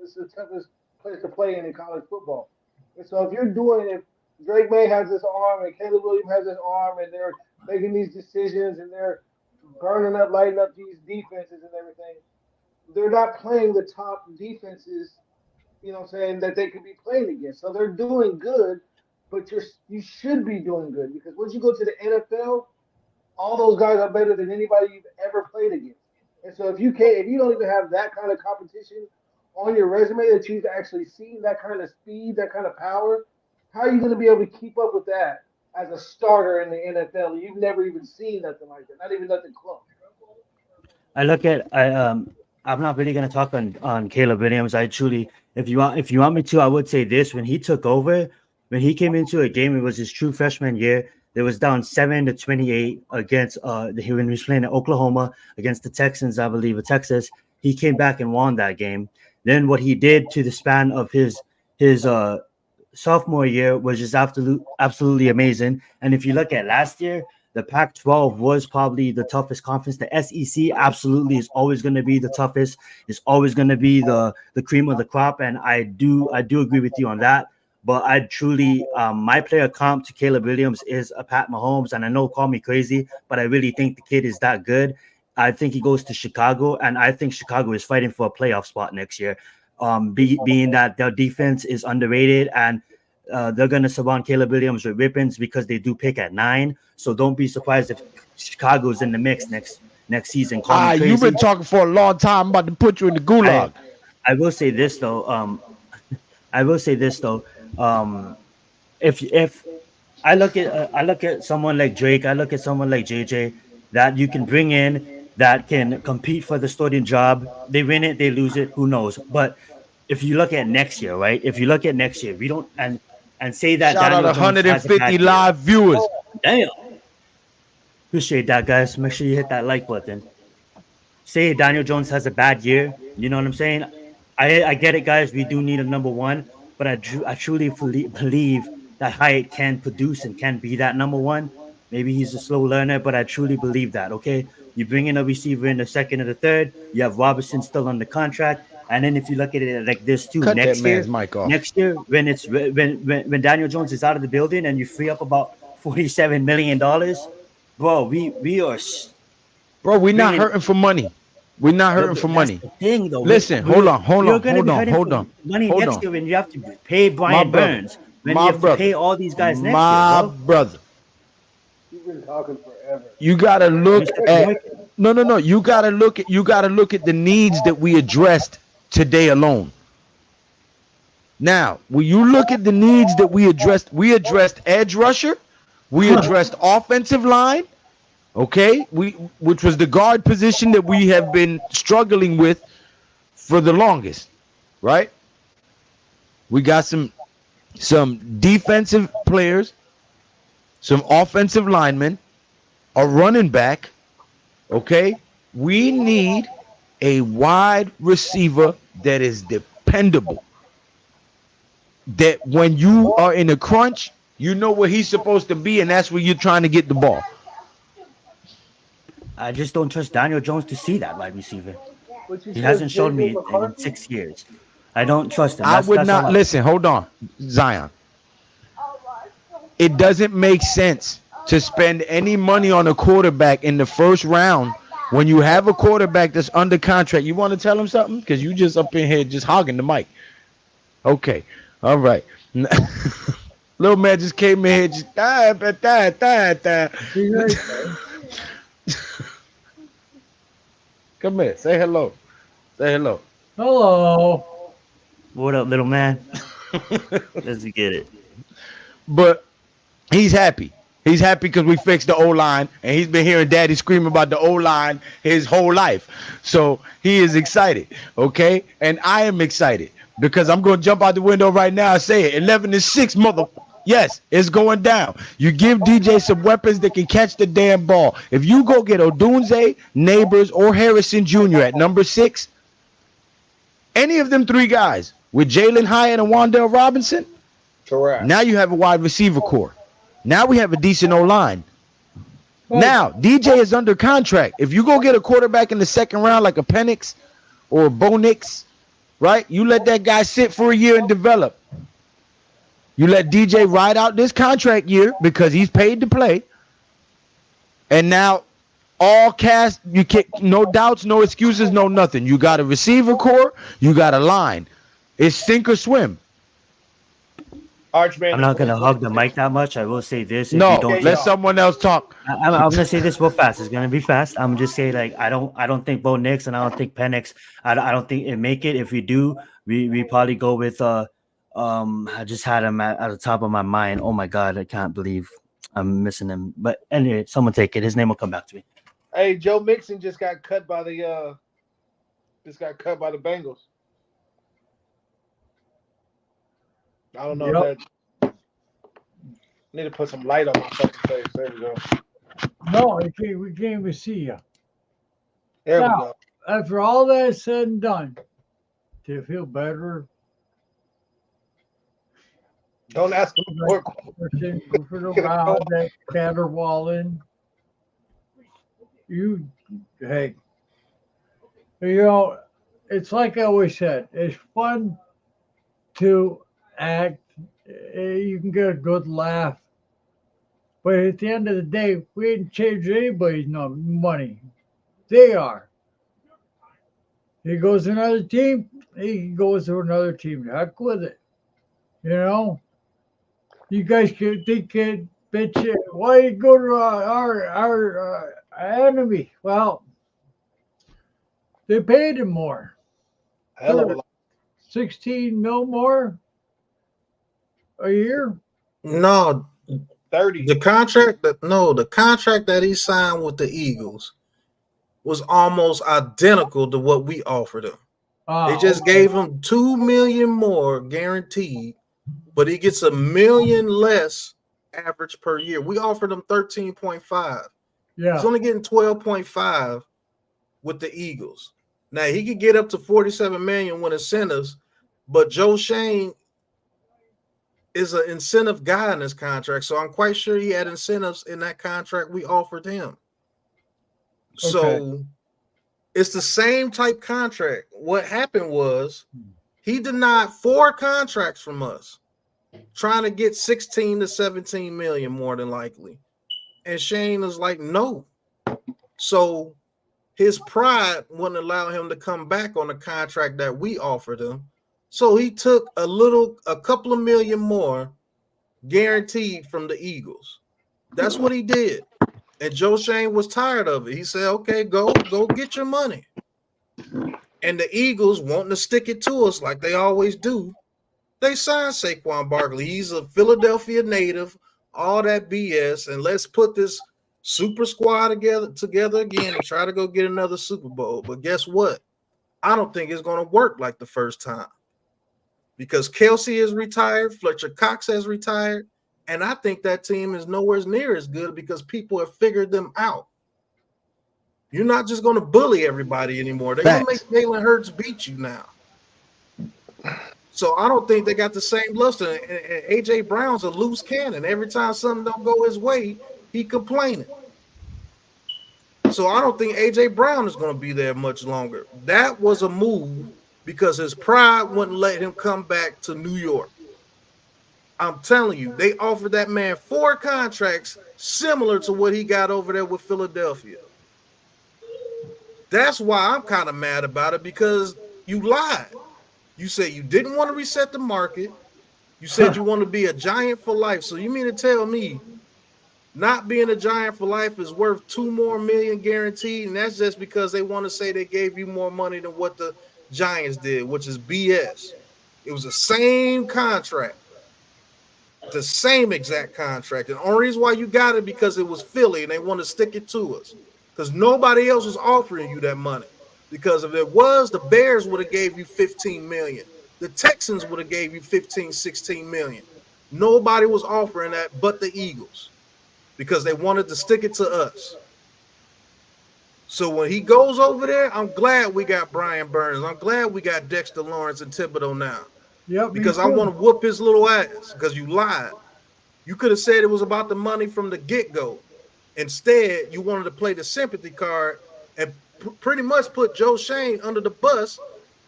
it's the toughest place to play in college football. And so if you're doing if Drake May has this arm and Caleb Williams has this arm and they're making these decisions and they're lighting up these defenses and everything, they're not playing the top defenses you know what I'm saying, that they could be playing against. So they're doing good, but you should be doing good because once you go to the NFL, all those guys are better than anybody you've ever played against. And so if you don't even have that kind of competition on your resume that you've actually seen that kind of speed, that kind of power, how are you going to be able to keep up with that as a starter in the NFL? You've never even seen nothing like that, not even nothing close. I look at I'm not really gonna talk on Caleb Williams. I truly, if you want me to, I would say this: when he took over, when he came into a game, it was his true freshman year. They was down 7-28 against when he was playing in Oklahoma against the Texans, I believe, or Texas. He came back and won that game. Then what he did to the span of his sophomore year was just absolutely amazing. And if you look at last year, the Pac-12 was probably the toughest conference. The SEC absolutely is always going to be the toughest. It's always going to be the cream of the crop, and I do agree with you on that. But I truly, my player comp to Caleb Williams is a Pat Mahomes, and I know call me crazy, but I really think the kid is that good. I think he goes to Chicago, and I think Chicago is fighting for a playoff spot next year. Being that their defense is underrated, and they're going to surround Caleb Williams with weapons because they do pick at 9. So don't be surprised if Chicago's in the mix next season. Call me crazy. You've been talking for a long time. I'm about to put you in the gulag. I will say this though. I will say this though. If I look at someone like Drake, I look at someone like JJ that you can bring in that can compete for the starting job. They win it, they lose it, who knows? But if you look at next year, right? If you look at next year, we don't and say that Shout Daniel out Jones has a bad 150 year. live viewers. Damn. Appreciate that, guys. Make sure you hit that like button. Say Daniel Jones has a bad year. You know what I'm saying? I get it, guys. We do need a number one, but I truly believe that Hyatt can produce and can be that number one. Maybe he's a slow learner, but I truly believe that. Okay, you bring in a receiver in the second or the third. You have Robinson still under contract, and then if you look at it like this too, Cut that next year, man's mic off. next year when Daniel Jones is out of the building and you free up about $47 million, bro, we are. Bro, we're not Bringing- hurting for money. We're not hurting for That's money. the thing, though. Listen, hold on. You're gonna be hurting for money hold next on. year when you have to pay Brian brother. Burns, when My you have brother. to pay all these guys next My year, bro. brother. You've been talking forever. You gotta look Mr. at Boykin. no. You gotta look at the needs that we addressed today alone. Now, when you look at the needs that we addressed edge rusher, we addressed offensive line, okay? Which was the guard position that we have been struggling with for the longest, right? We got some defensive players, some offensive linemen, a running back, okay? We need a wide receiver that is dependable. That when you are in a crunch, you know where he's supposed to be, and that's where you're trying to get the ball. I just don't trust Daniel Jones to see that wide receiver. But you He said hasn't shown JJ me in McCarthy? 6 years. I don't trust him. I would That's not all listen. Hold on, Zion. It doesn't make sense to spend any money on a quarterback in the first round when you have a quarterback that's under contract. You want to tell him something? Because you just up in here just hogging the mic. Okay. All right. Little man just came in here just Come here. Say hello. Say hello. Hello. What up, little man? Let's get it. But he's happy. He's happy because we fixed the O-line, and he's been hearing Daddy scream about the O-line his whole life. So he is excited, okay? And I am excited because I'm going to jump out the window right now and say it. 11-6, mother. Yes, it's going down. You give DJ some weapons that can catch the damn ball. If you go get Odunze, Neighbors, or Harrison Jr. at number 6, any of them 3 guys with Jalen Hyatt and Wan'Dale Robinson, Correct. now you have a wide receiver core. Now we have a decent O-line. Now, DJ is under contract. If you go get a quarterback in the second round like a Penix or a Bo Nix, right? You let that guy sit for a year and develop. You let DJ ride out this contract year because he's paid to play. And now all cast, no doubts, no excuses, no nothing. You got a receiver core, you got a line. It's sink or swim. Archman, I'm not gonna hug the mic that much. I will say this: if you No, don't Okay, let take, y'all. someone else talk. I'm gonna say this real fast. It's gonna be fast. I'm just say like I don't think Bo Nix and I don't think Penix. I don't think it make it. If we do, we probably go with I just had him at the top of my mind. Oh my god, I can't believe I'm missing him. But anyway, someone take it. His name will come back to me. Hey, Joe Mixon just got cut by the Bengals. I don't know if Yep. that need to put some light on my fucking face. There we go. No, we can't even see you. There we Now, go. after all that is said and done, do you feel better? Don't ask him more. Person goofing around that caterwauling. Hey, you know, it's like I always said, it's fun to act. You can get a good laugh. But at the end of the day, we ain't changed anybody's money. They are. He goes to another team, he goes to another team. Heck with it. You know? You guys can think it, bitch, why you go to our enemy? Well, they paid him more. Hell of a lot. 16 mil more a year. No, 30. the contract that he signed with the Eagles was almost identical to what we offered him. They just Okay. gave him 2 million more guaranteed, but he gets $1 million less average per year. We offered him 13.5. He's Yeah. only getting 12.5 with the Eagles. Now he could get up to 47 million with incentives, but Joe Shane is an incentive guy in this contract. So I'm quite sure he had incentives in that contract we offered him. So it's the same type contract. What happened was he denied 4 contracts from us, trying to get 16 to 17 million more than likely. And Shane is like, no. So his pride wouldn't allow him to come back on the contract that we offered him. So he took a couple of million more guaranteed from the Eagles. That's what he did. And Joe Shane was tired of it. He said, okay, go get your money. And the Eagles, wanting to stick it to us like they always do, they signed Saquon Barkley. He's a Philadelphia native, all that BS. And let's put this super squad together again and try to go get another Super Bowl. But guess what? I don't think it's going to work like the first time. Because Kelsey is retired, Fletcher Cox has retired, and I think that team is nowhere near as good because people have figured them out. You're not just going to bully everybody anymore. They're going to make Jalen Hurts beat you now. So I don't think they got the same luster. And A.J. Brown's a loose cannon. Every time something don't go his way, he complaining. So I don't think A.J. Brown is going to be there much longer. That was a move because his pride wouldn't let him come back to New York. I'm telling you, they offered that man 4 contracts similar to what he got over there with Philadelphia. That's why I'm kind of mad about it, because you lied. You said you didn't want to reset the market. You said you want to be a Giant for life. So you mean to tell me not being a Giant for life is worth 2 more million guaranteed, and that's just because they want to say they gave you more money than what the Giants did, which is BS. It was the same contract. The same exact contract. And the only reason why you got it because it was Philly and they want to stick it to us. Because nobody else was offering you that money. Because if it was, the Bears would have gave you 15 million. The Texans would have gave you 15, 16 million. Nobody was offering that but the Eagles. Because they wanted to stick it to us. So when he goes over there, I'm glad we got Brian Burns. I'm glad we got Dexter Lawrence and Thibodeau now. Yep, Because I want to whoop his little ass because you lied. You could have said it was about the money from the get-go. Instead, you wanted to play the sympathy card and pretty much put Joe Shane under the bus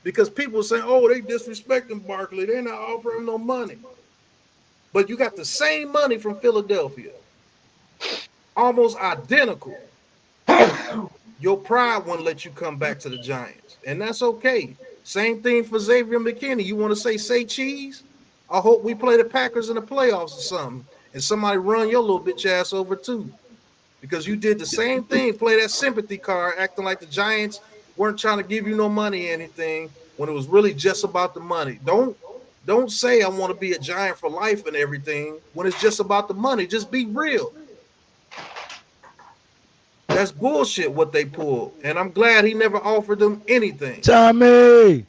because people were saying, oh, they disrespecting Barkley. They're not offering him no money. But you got the same money from Philadelphia. Almost identical. Your pride won't let you come back to the Giants. And that's okay. Same thing for Xavier McKinney. You want to say cheese? I hope we play the Packers in the playoffs or something, and somebody run your little bitch ass over too, because you did the same thing. Play that sympathy card, acting like the Giants weren't trying to give you no money or anything when it was really just about the money. Don't say I want to be a Giant for life and everything when it's just about the money. Just be real. That's bullshit what they pulled, and I'm glad he never offered them anything. Tommy.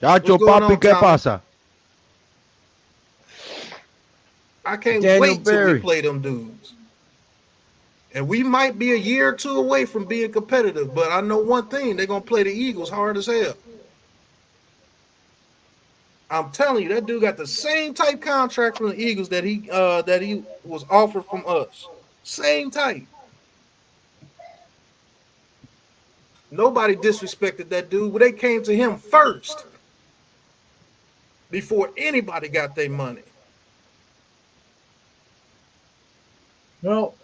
What's Chacho going papi, on, ¿qué Tommy? pasa? I can't Daniel wait till we Berry. play them dudes. And we might be a year or two away from being competitive, but I know one thing: they're gonna play the Eagles hard as hell. I'm telling you, that dude got the same type contract from the Eagles that he was offered from us. Same type. Nobody disrespected that dude, but they came to him first before anybody got their money. Well,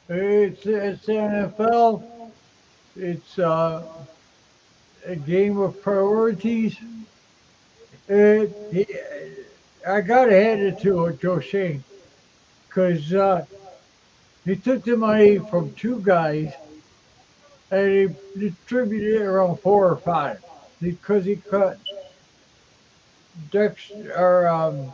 it's NFL. It's a game of priorities. He, I gotta hand it to Joe Shane because he took the money from two guys and he distributed it around four or five because he cut Dex or um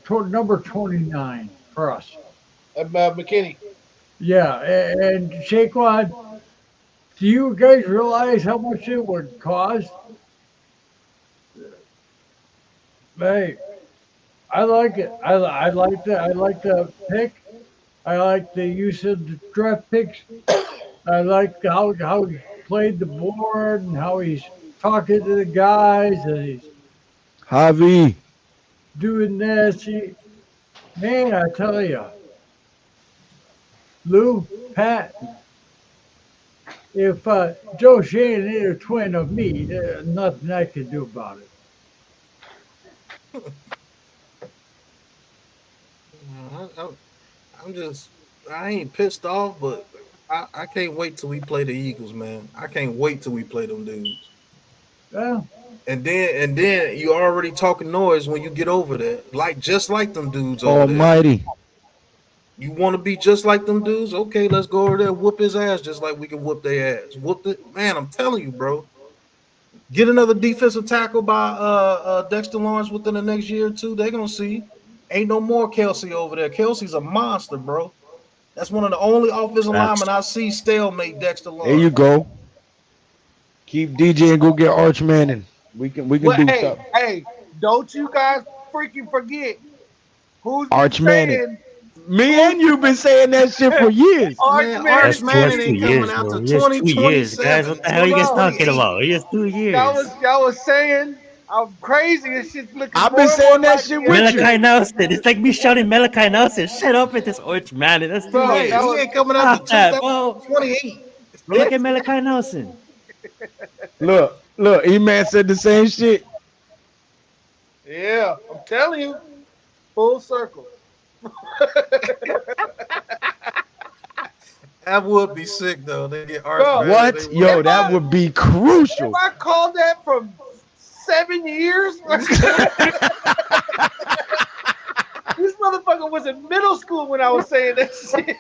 number 29 for us. McKinney. Yeah, and Saquon, do you guys realize how much it would cost? Hey, I like it. I like the pick. I like the use of the draft picks. I like how he played the board and how he's talking to the guys and he's Javi. doing this. Man, I tell you, Lou, Pat, if Joe Shane ain't a twin of me, there's nothing I can do about it. I'm just, I ain't pissed off, but I can't wait till we play the Eagles, man. I can't wait till we play them dudes. Well, And then you already talking noise when you get over there, like just like them dudes over there. Almighty. You want to be just like them dudes? Okay, let's go over there and whoop his ass just like we can whoop their ass. Whoop it, man. I'm telling you, bro. Get another defensive tackle by Dexter Lawrence within the next year or two. They're gonna see. Ain't no more Kelsey over there. Kelsey's a monster, bro. That's one of the only offensive Facts. linemen I see stalemate Dexter There you Lawrence. go. Keep DJ and go get Arch Manning. We can Well, do hey, something. hey, don't you guys freaking forget who's been Arch Manning. saying Me and you been saying that shit for years. Arch Man, Manning. Arch That's Manning just 2 ain't coming years, out bro. to Just 2 years, guys. 2027, What the hell are you guys talking 2028. about? It's 2 years. Y'all was saying I'm crazy. This shit's looking I've more been and more saying that like shit me with every you. day. Malachi Nelson. It's like me shouting Malachi Nelson. Shut up with this Orch man. That's 2 Bro, Right, that years. he was ain't coming out to Stop that, bro. 2028. Bro, look at Malachi Nelson. Look, E-Man said the same shit. yeah. I'm telling you, full circle. That would be sick though. They get Arch Bro, Manning. They What? would Yo, if be that I sick. would be if crucial. I called that from 7 years, this motherfucker was in middle school when I was saying that shit.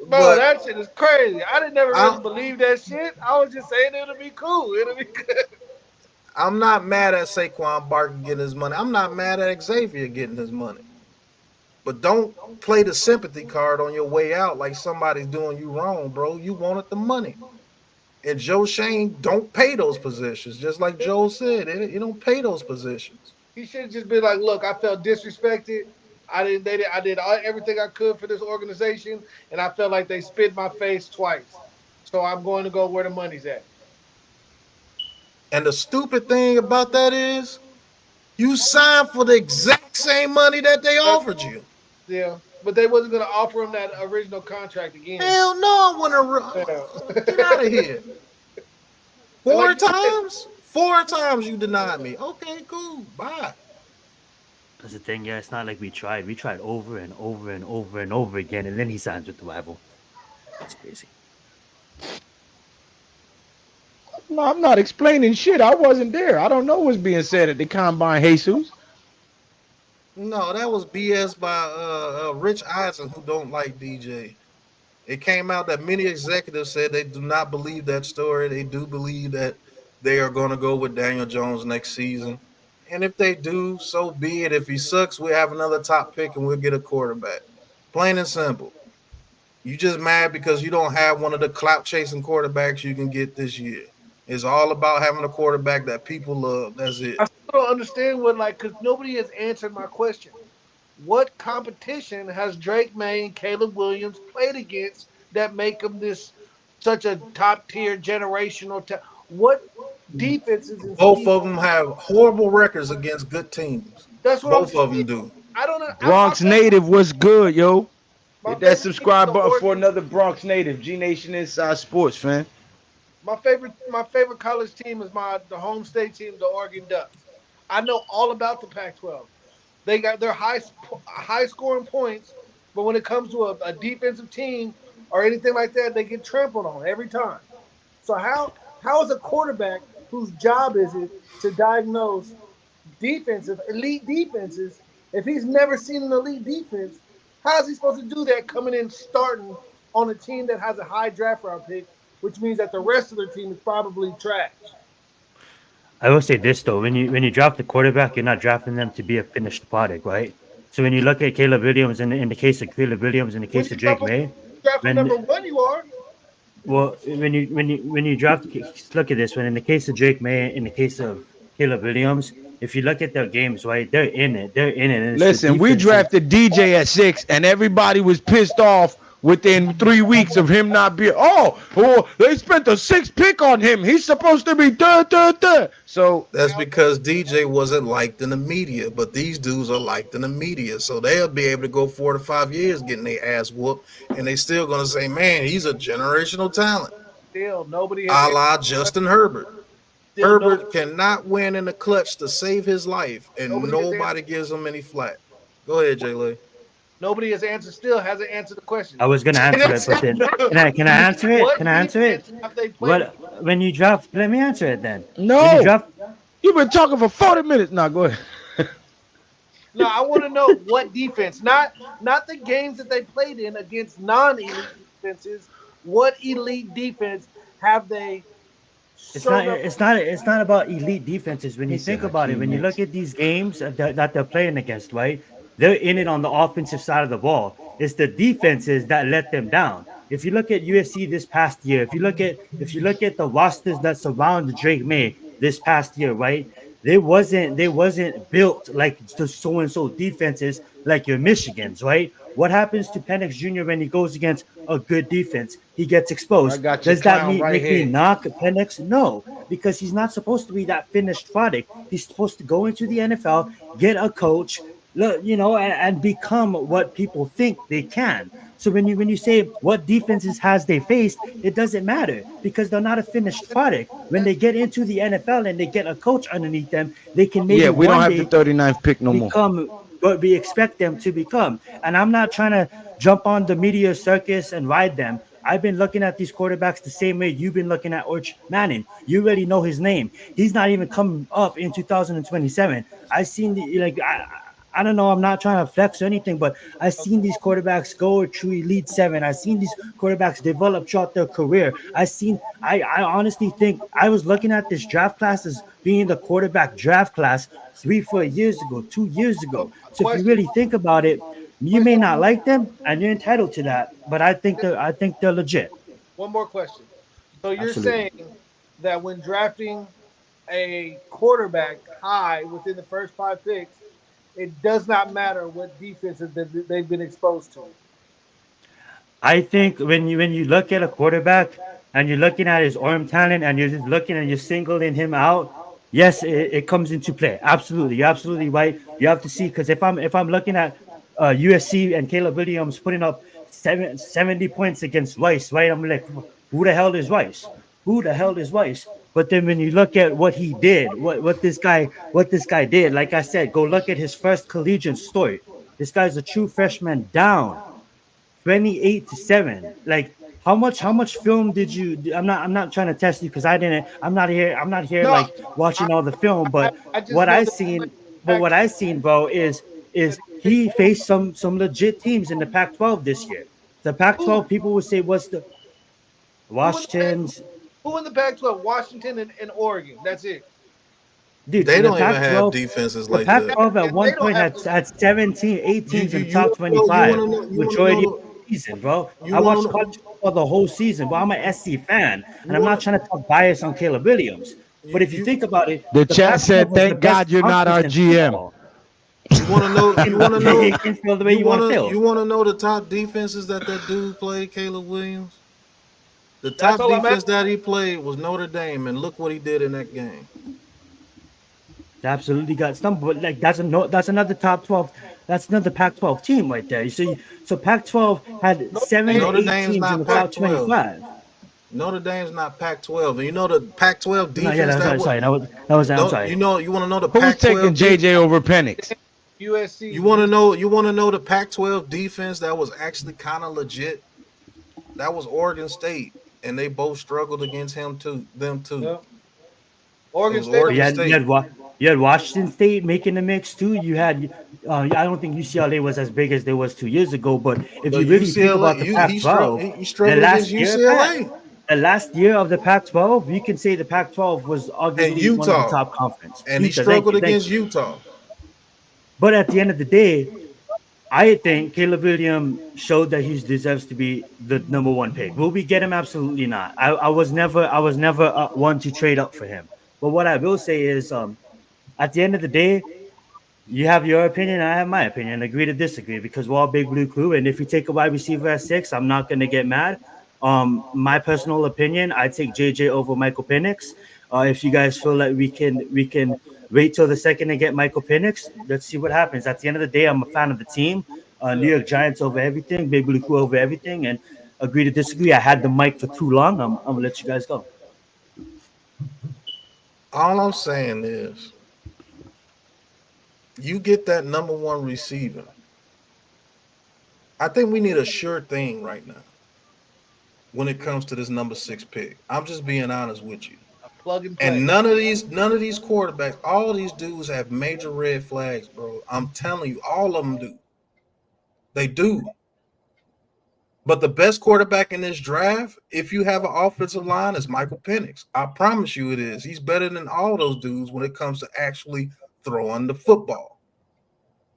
Bro, But that shit is crazy. I didn't never really I'm believe that shit. I was just saying it'll be cool. It'll be good. I'm not mad at Saquon Barkley getting his money. I'm not mad at Xavier getting his money. But don't play the sympathy card on your way out like somebody's doing you wrong, bro. You wanted the money. And Joe Shane don't pay those positions, just like Joe said. He don't pay those positions. He should have just been like, "Look, I felt disrespected. I didn't. They did. I did everything I could for this organization, and I felt like they spit in my face twice. So I'm going to go where the money's at." And the stupid thing about that is you signed for the exact same money that they But offered you. yeah, but they wasn't going to offer him that original contract again. Hell no, I Yeah. want to get out of here. And like Four you said, times? Four times you denied me. Okay, cool. Bye. That's the thing. Yeah, it's not like we tried. We tried over and over and over and over again, and then he signs with the rival. It's crazy. No, I'm not explaining shit. I wasn't there. I don't know what's being said at the combine, Jesus. No, that was BS by Rich Eisen, who don't like DJ. It came out that many executives said they do not believe that story. They do believe that they are going to go with Daniel Jones next season. And if they do, so be it. If he sucks, we'll have another top pick and we'll get a quarterback. Plain and simple. You just mad because you don't have one of the clout chasing quarterbacks you can get this year. It's all about having a quarterback that people love. That's it. I still don't understand what because nobody has answered my question. What competition has Drake May and Caleb Williams played against that make them this such a top tier generational? What defenses and Both schemes? of them have horrible records against good teams. That's what I'm Both of saying. them do. I don't know. My Bronx favorite, native, what's good, yo? my Hit that favorite team is subscribe the button for Oregon. another Bronx native. G Nation Inside Sports, fan. My favorite college team is the home state team, the Oregon Ducks. I know all about the Pac-12. They got their high scoring points, but when it comes to a defensive team or anything like that, they get trampled on every time. So how is a quarterback whose job is it to diagnose elite defenses if he's never seen an elite defense? How is he supposed to do that coming in starting on a team that has a high draft round pick, which means that the rest of their team is probably trash? I will say this though: when you draft the quarterback, you're not drafting them to be a finished product, right? So when you look at Caleb Williams, in the case of Caleb Williams, in the When case you of draft Drake him, May, draft him when number one, you are. well, when you draft, look at this. When in the case of Drake May, in the case of Caleb Williams, if you look at their games, right, they're in it. They're in it, and it's the Listen, we defenses. drafted DJ at 6, and everybody was pissed off within 3 weeks of him not being. Oh, they spent a 6 pick on him. He's supposed to be da. So That's because DJ wasn't liked in the media, but these dudes are liked in the media. So they'll be able to go 4 to 5 years getting their ass whooped, and they still gonna say, man, he's a generational talent. Still, nobody has A answered la the question. Justin Herbert. Still, Herbert cannot win in the clutch to save his life, and nobody has answered. nobody gives him any flack. Go ahead, Jay Lee. Nobody has answered. Still hasn't answered the question. I was gonna answer it, but then can I answer it? What Can I answer it? defense have they played against? What when you draft? Let me answer it then. When you no, draft, you've been talking for 40 minutes. Now go ahead. No, I want to know what defense, not the games that they played in against non-elite defenses. What elite defense have they it's not. shown up? It's not about elite defenses. When you think about it, when you look at these games that they're playing against, right? They're in it on the offensive side of the ball. It's the defenses that let them down. If you look at USC this past year, if you look at the rosters that surround Drake May this past year, right? They wasn't built like the so and so defenses like your Michigans, right? What happens to Penix Jr. when he goes against a good defense? He gets I exposed. got your Does that clown right make me here. knock Penix? No, because he's not supposed to be that finished product. He's supposed to go into the NFL, get a coach, and become what people think they can. So when you say what defenses has they faced, it doesn't matter because they're not a finished product. When they get into the NFL and they get a coach underneath them, they can maybe Yeah, we don't one have the day 39th pick no more. become what we expect them to become. And I'm not trying to jump on the media circus and ride them. I've been looking at these quarterbacks the same way you've been looking at Arch Manning. You already know his name. He's not even coming up in 2027. I seen I don't know. I'm not trying to flex or anything, but I've seen these quarterbacks go through Elite Seven. I've seen these quarterbacks develop throughout their career. I honestly think I was looking at this draft class as being the quarterback draft class 3 4 years ago, 2 years ago. So if you Question. really think about it, you may not like them, and you're entitled to that. But I think they're legit. One more question. So you're Absolutely. saying that when drafting a quarterback high within the first 5 picks, it does not matter what defenses that they've been exposed to. I think when you look at a quarterback and you're looking at his arm talent and you're just looking and you're singling him out, yes, it comes into play. Absolutely, you're absolutely right. You have to see because if I'm looking at USC and Caleb Williams putting up 70 points against Rice, right? I'm like, who the hell is Rice? Who the hell is Rice? But then when you look at what he did, what this guy did, like I said, go look at his first collegiate story. This guy's a true freshman down 28-7. Like how much film did you I'm not trying to test you because I'm not here No, like watching all the film, but I just what know I that seen but Pac what I seen, bro, is he faced some legit teams in the Pac-12 this year. The who Pac-12 people would say what's the who in the Pac Washington's who in the Pac-12? Washington and Oregon. That's it. dude, They the don't even Pac have 12 defenses the like that. Pac-12 at And they one don't point have had 17 8 You teams you in the you top want to know? You 25 want to know? You want to majority of know? the season, bro. You I want to watched know? college football the whole season, but I'm an SC fan, You and I'm not want trying to talk bias on Caleb Williams. But if you you think about it, The the chat Pac-12 said, was the "Thank best God you're not conference our in GM." football. you want to know? You want to know? You can feel the way you want to feel. You want to know the top defenses that dude played, Caleb Williams. The That's top all I'm defense asking. that he played was Notre Dame, and look what he did in that game. They absolutely got stumped, but like that's another top 12. That's another Pac-12 team right there. You see, so Pac-12 had Notre 7 to Dame Notre 8 Dame's teams in not the top Pac-12. 25. Notre Dame's not Pac-12, and you know the Pac-12 No, yeah, defense that's that sorry, was. sorry. That was I'm No, sorry. you want to know the Who's taking Pac-12 JJ over Penix? You USC. want to know? You want to know the Pac-12 defense that was actually kind of legit? That was Oregon State, and they both struggled against him too. Them too. Yeah. It Oregon was State. But Oregon State. you had Washington State making the mix too. You had I don't think UCLA was as big as they was 2 years ago. But if But you really think UCLA, about the Pac-12, he the struggled against last year, Pat, UCLA the last year of the Pac-12, you can say the Pac-12 was and arguably one of the Utah, top conference. and he Utah, thank struggled you, thank against you. Utah. But at the end of the day, I think Caleb Williams showed that he deserves to be the number one pick. Will we get him? Absolutely not. I was never one to trade up for him. But what I will say is, at the end of the day, you have your opinion, I have my opinion. Agree to disagree because we're all big blue crew. And if you take a wide receiver at 6, I'm not gonna get mad. My personal opinion, I take JJ over Michael Penix. If you guys feel like we can wait till the second and get Michael Penix, let's see what happens. At the end of the day, I'm a fan of the team. New York Giants over everything, big blue crew over everything, and agree to disagree. I had the mic for too long. I'm gonna let you guys go. All I'm saying is, you get that number one receiver. I think we need a sure thing right now when it comes to this number 6 pick. I'm just being honest with you. A plug and play. And none of these quarterbacks, all these dudes have major red flags, bro. I'm telling you, all of them do. They do. But the best quarterback in this draft, if you have an offensive line, is Michael Penix. I promise you it is. He's better than all those dudes when it comes to actually throwing the football.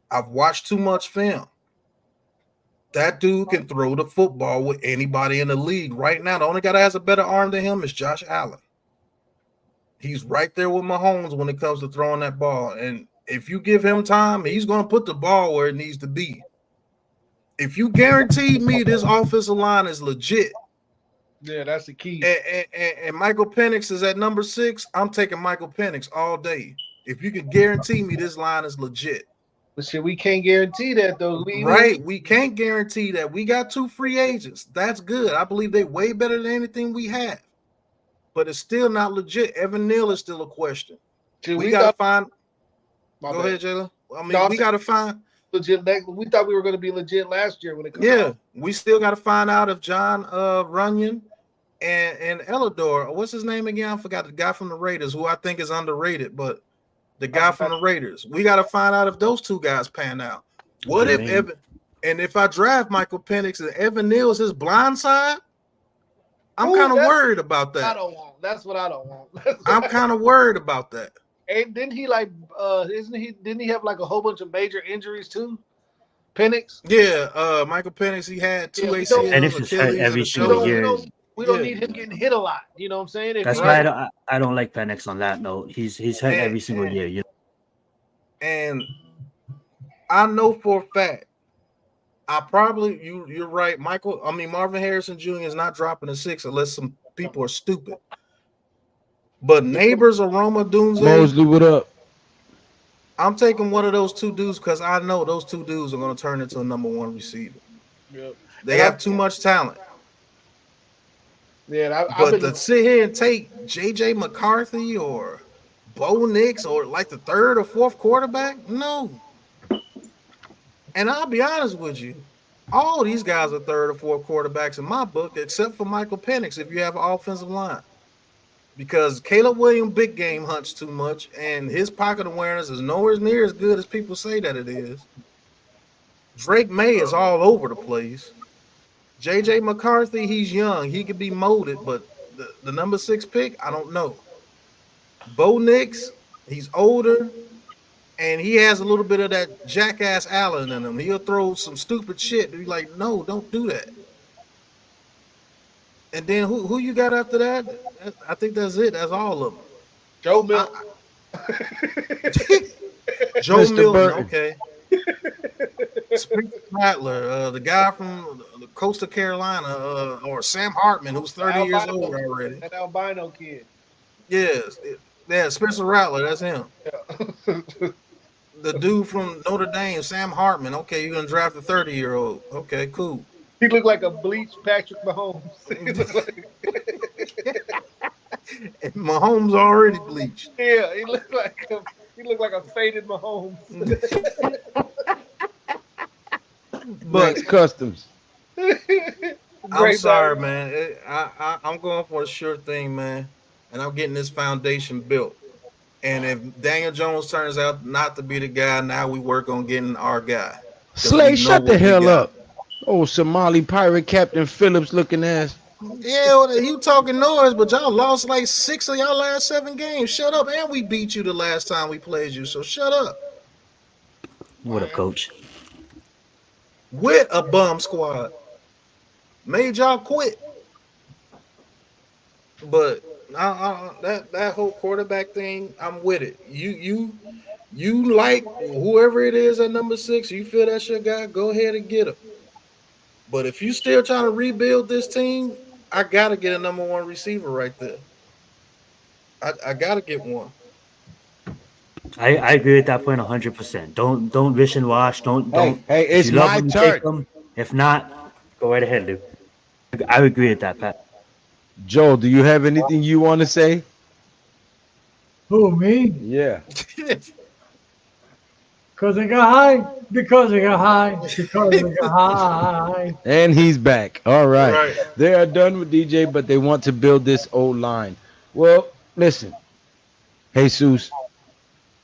I've watched too much film. That dude can throw the football with anybody in the league right now. The only guy that has a better arm than him is Josh Allen. He's right there with Mahomes when it comes to throwing that ball. And if you give him time, he's going to put the ball where it needs to be. If you guarantee me this offensive line is legit, Yeah, that's the key. and Michael Penix is at number 6, I'm taking Michael Penix all day. If you can guarantee me this line is legit. But shit, we can't guarantee that though. Right. We can't guarantee that. We got 2 free agents. That's good. I believe they way better than anything we have. But it's still not legit. Evan Neal is still a question. Shit, We got to thought, find. my Go bad. ahead, Jayla. I mean, No, we got to find. legit. We thought we were going to be legit last year when it comes. Yeah, we still got to find out if John Runyon and Elidor, what's his name again? I forgot, the guy from the Raiders, who I think is underrated, but the guy from the Raiders. We got to find out if those two guys pan out. What if Evan, and if I draft Michael Penix and Evan Neal is his blind side, I'm kind of worried about that. I don't want. That's what I don't want. I'm kind of worried about that. And didn't he didn't he have like a whole bunch of major injuries too? Penix? Yeah, Michael Penix, he had 2 ACLs, Penix is hurt Achilles, every and a single shoulder. year. We don't need him getting hit a lot. You know what I'm saying? That's why I don't like Penix on that note. He's hurt every single year. You know? And I know for a fact, you're right, Marvin Harrison Jr. is not dropping a 6 unless some people are stupid. But Neighbors or Roma Dunze, Mosley, what up? I'm taking one of those 2 dudes because I know those 2 dudes are going to turn into a number 1 receiver. They have too much talent. Yeah, but to sit here and take JJ McCarthy or Bo Nix or like the third or fourth quarterback. No. And I'll be honest with you, all these guys are third or fourth quarterbacks in my book, except for Michael Penix if you have an offensive line. Because Caleb Williams big game hunts too much, and his pocket awareness is nowhere near as good as people say that it is. Drake May is all over the place. JJ McCarthy, he's young. He could be molded, but the number 6 pick, I don't know. Bo Nix, he's older, and he has a little bit of that jackass Allen in him. He'll throw some stupid shit. Be like, no, don't do that. And then who you got after that? I think that's it. That's all of them. Joe Milton. Joe Mr. Milton, Burton. okay. Spencer Rattler, the guy from the coast of Carolina, or Sam Hartman, who's 30 years Albino, old already. that albino kid. Yes, yeah, Spencer Rattler, that's him. Yeah. The dude from Notre Dame, Sam Hartman. Okay, you're gonna draft a 30-year-old. Okay, cool. He looked like a bleached Patrick Mahomes. He looked like, And Mahomes already bleached. yeah, he looked like a faded Mahomes. But Next customs. I'm sorry, man. I'm going for a sure thing, man. And I'm getting this foundation built. And if Daniel Jones turns out not to be the guy, now we work on getting our guy. Slay, shut the hell up. Oh, Somali pirate Captain Phillips looking ass. Yeah, well, you talking noise, but y'all lost like 6 of y'all last 7 games. Shut up. And we beat you the last time we played you, so shut up. What up, coach? With a bum squad. Made y'all quit. But that whole quarterback thing, I'm with it. You like whoever it is at number 6, you feel that's your guy, go ahead and get him. But if you still trying to rebuild this team, I gotta get a number 1 receiver right there. I gotta get one. I agree with that point 100%. Don't wish and wash. Don't. Hey, If it's you love my them, turn. take them. If not, go right ahead, Luke. I agree with that, Pat. Joel, do you have anything you want to say? Who, me? Yeah. Because I got high. Because I got high. Because I got high. And he's back. All right. Right. They are done with DJ, but they want to build this old line. Well, listen, Jesus,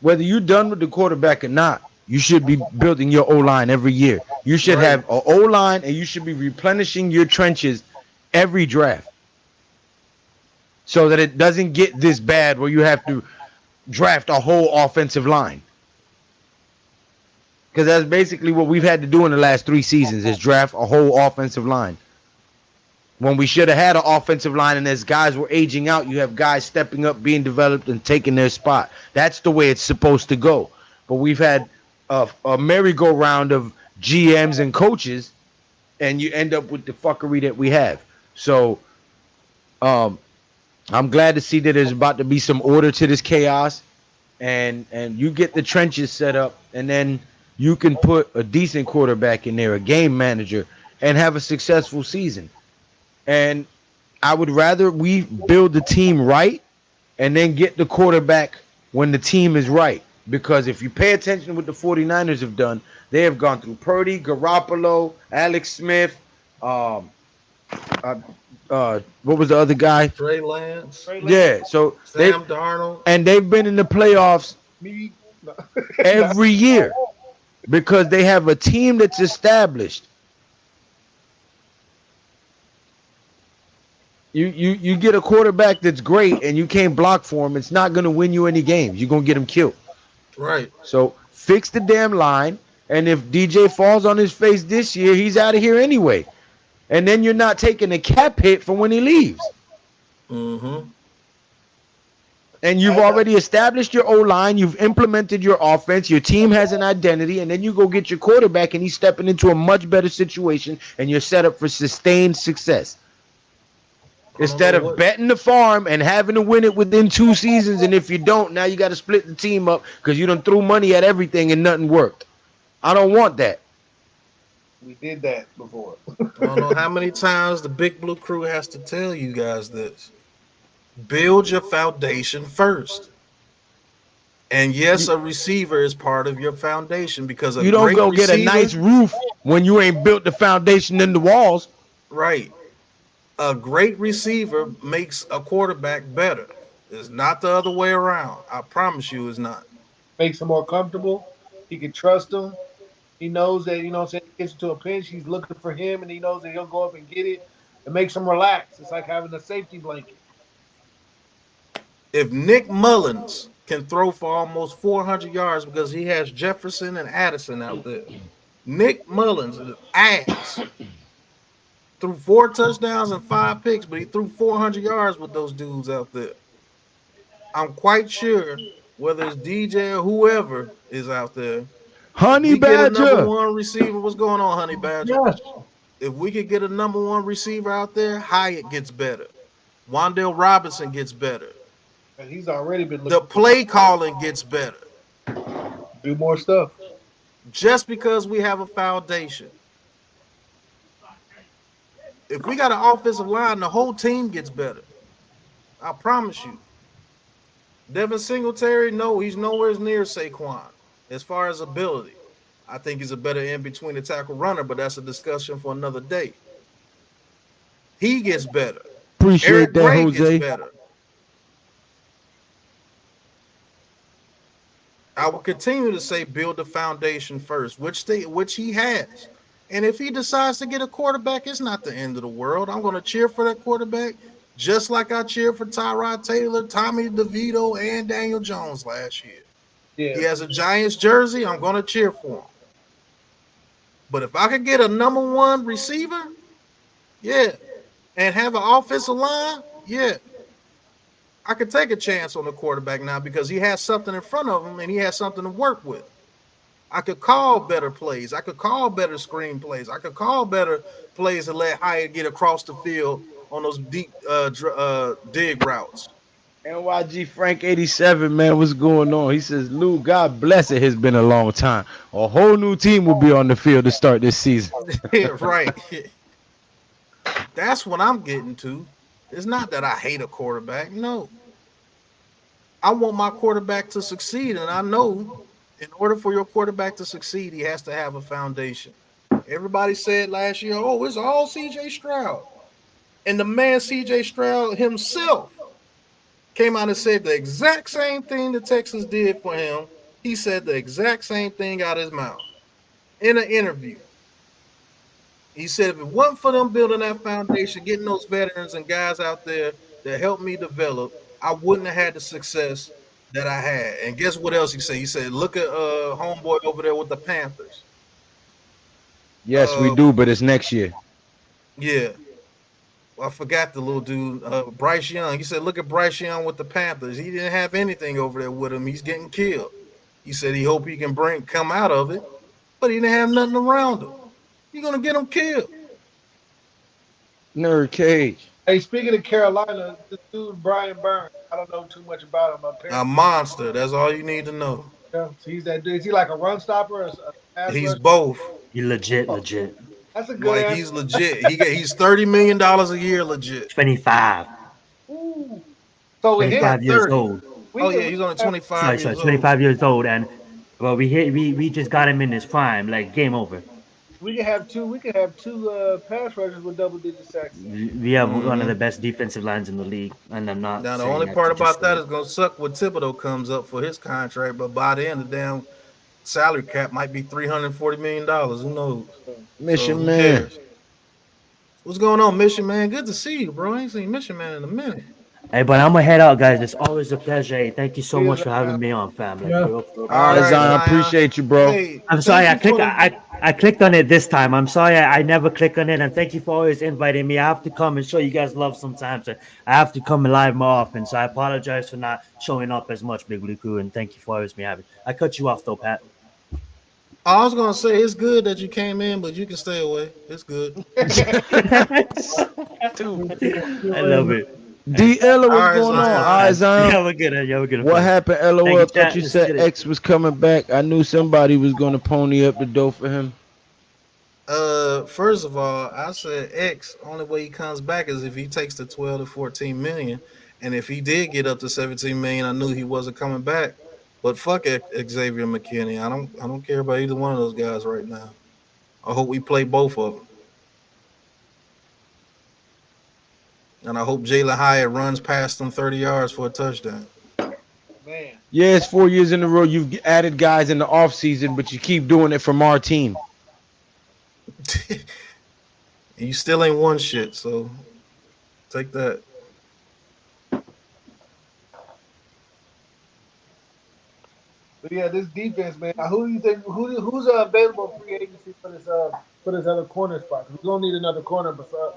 whether you're done with the quarterback or not, you should be building your O-line every year. You should have an O-line, and you should be replenishing your trenches every draft so that it doesn't get this bad where you have to draft a whole offensive line. Because that's basically what we've had to do in the last 3 seasons is draft a whole offensive line. When we should have had an offensive line, and as guys were aging out, you have guys stepping up, being developed, and taking their spot. That's the way it's supposed to go. But we've had a merry-go-round of GMs and coaches, and you end up with the fuckery that we have. So I'm glad to see that there's about to be some order to this chaos, and you get the trenches set up, and then you can put a decent quarterback in there, a game manager, and have a successful season. And I would rather we build the team right and then get the quarterback when the team is right. Because if you pay attention to what the 49ers have done, they have gone through Purdy, Garoppolo, Alex Smith, what was the other guy? Trey Lance. Yeah, so Sam Darnold. and they've been in the playoffs every year because they have a team that's established. You get a quarterback that's great and you can't block for him, it's not going to win you any games. You're going to get him killed. Right. So fix the damn line, and if DJ falls on his face this year, he's out of here anyway. And then you're not taking a cap hit for when he leaves. Mm-hmm. And you've already established your O-line, you've implemented your offense, your team has an identity, and then you go get your quarterback and he's stepping into a much better situation and you're set up for sustained success. Instead of betting the farm and having to win it within 2 seasons, and if you don't, now you got to split the team up because you done threw money at everything and nothing worked. I don't want that. We did that before. I don't know how many times the Big Blue Crew has to tell you guys this. Build your foundation first. And yes, You, a receiver is part of your foundation because a you don't great go get a receiver, nice roof when you ain't built the foundation in the walls. right? A great receiver makes a quarterback better. It's not the other way around. I promise you, it's not. Makes him more comfortable. He can trust him. He knows that, say he gets into a pinch, he's looking for him, and he knows that he'll go up and get it. It makes him relax. It's like having a safety blanket. If Nick Mullins can throw for almost 400 yards because he has Jefferson and Addison out there, Nick Mullins is ass. Threw 4 touchdowns and 5 picks, but he threw 400 yards with those dudes out there. I'm quite sure whether it's DJ or whoever is out there, if Honey we get a number Badger. one receiver, what's going on, Honey Badger? Yes. If we could get a number one receiver out there, Hyatt gets better. Wandale Robinson gets better. And he's already been The looking play calling gets better. to do more stuff. Just because we have a foundation. If we got an offensive line, the whole team gets better. I promise you. Devin Singletary, no, he's nowhere near Saquon as far as ability. I think he's a better in between the tackle runner, but that's a discussion for another day. He gets better. Appreciate Eric that, Gray gets Jose. better. I will continue to say build the foundation first, which he has. And if he decides to get a quarterback, it's not the end of the world. I'm going to cheer for that quarterback just like I cheered for Tyrod Taylor, Tommy DeVito, and Daniel Jones last year. Yeah. He has a Giants jersey. I'm going to cheer for him. But if I could get a number one receiver, yeah, and have an offensive line, yeah, I could take a chance on the quarterback now because he has something in front of him and he has something to work with. I could call better plays. I could call better screen plays. I could call better plays and let Hyatt get across the field on those deep dig routes. NYG Frank 87, man, what's going on? He says, Lou, God bless it, has been a long time. A whole new team will be on the field to start this season. Yeah, right. That's what I'm getting to. It's not that I hate a quarterback. No. I want my quarterback to succeed, and I know in order for your quarterback to succeed, he has to have a foundation. Everybody said last year, oh, it's all CJ Stroud. And the man CJ Stroud himself came out and said the exact same thing that Texas did for him. He said the exact same thing out of his mouth in an interview. He said if it wasn't for them building that foundation, getting those veterans and guys out there that helped me develop, I wouldn't have had the success that I had. And guess what else he said? He said, look at homeboy over there with the Panthers. Yes, we do, but it's next year. Yeah. Well, I forgot the little dude, Bryce Young. He said, look at Bryce Young with the Panthers. He didn't have anything over there with him. He's getting killed. He said he hope he can come out of it, but he didn't have nothing around him. You're going to get him killed. Nerd Cage. Hey, speaking of Carolina, this dude Brian Burns, I don't know too much about him. Apparently, A monster. That's all you need to know. so he's that dude. Is he like a run stopper? Or a pass He's rusher? both. He legit. That's a good Like answer. he's legit. He's $30 million a year legit. 25. Ooh. So with him, 25 years 30. old. Oh yeah, he's only 25 Sorry, years 25 years old. And well, we just got him in his prime. Like game over. we could have two. We could have two pass rushers with double-digit sacks. We have one of the best defensive lines in the league, and I'm not. Now the saying only that part to just about that say is gonna suck when Thibodeau comes up for his contract, but by then the damn salary cap might be $340 million. Who knows? Mission who Man. cares? What's going on, Mission Man? Good to see you, bro. I ain't seen Mission Man in a minute. Hey, but I'm gonna head out, guys. It's always a pleasure. Hey, thank you so See you, much for having Zion. me on, family. Yeah. For real. All All right, right, Zion, Zion. appreciate you, bro. Hey, I'm sorry, I thank you clicked. for I clicked on it this time. I'm sorry, I never click on it. And thank you for always inviting me. I have to come and show you guys love sometimes. And I have to come live more often. So I apologize for not showing up as much, Big Blue Crew. And thank you for always me having. I cut you off though, Pat. I was gonna say it's good that you came in, but you can stay away. It's good. I love it. D. Ella, what's All right, going on? Zion. All right, Zion. Yeah, we're good. Yeah, we're good. What happened, LOL? Thank you, Thought chat. you Let's said get it. X was coming back. I knew somebody was going to pony up the dough for him. First of all, I said X. Only way he comes back is if he takes the 12 to 14 million, And if he did get up to 17 million, I knew he wasn't coming back. But fuck Xavier McKinney. I don't care about either one of those guys right now. I hope we play both of them. And I hope Jalen Hyatt runs past them 30 yards for a touchdown. Man, Yeah, it's 4 years in a row. You've added guys in the offseason, but you keep doing it from our team. You still ain't won shit, so take that. but yeah, this defense, man. Who do you think? Who's available free agency for this other corner spot? 'Cause we're gonna need another corner besides.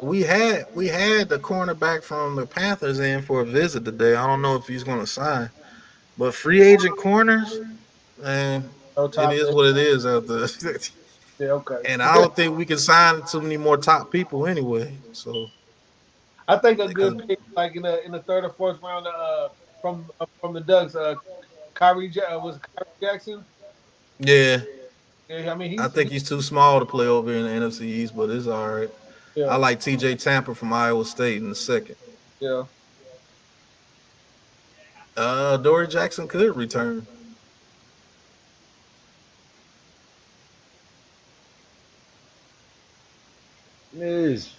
We had the cornerback from the Panthers in for a visit today. I don't know if he's going to sign, but free agent corners, man, No it top. is what it is out there. Yeah, okay. And I don't think we can sign too many more top people anyway. So I think a because good pick, like in the third or fourth round, from the Ducks, was Kyrie Jackson. yeah, Yeah, I mean I think he's too small to play over in the NFC East, but it's all right. I yeah, like TJ Tampa from Iowa State in the second. yeah. Dory Jackson could return. It is.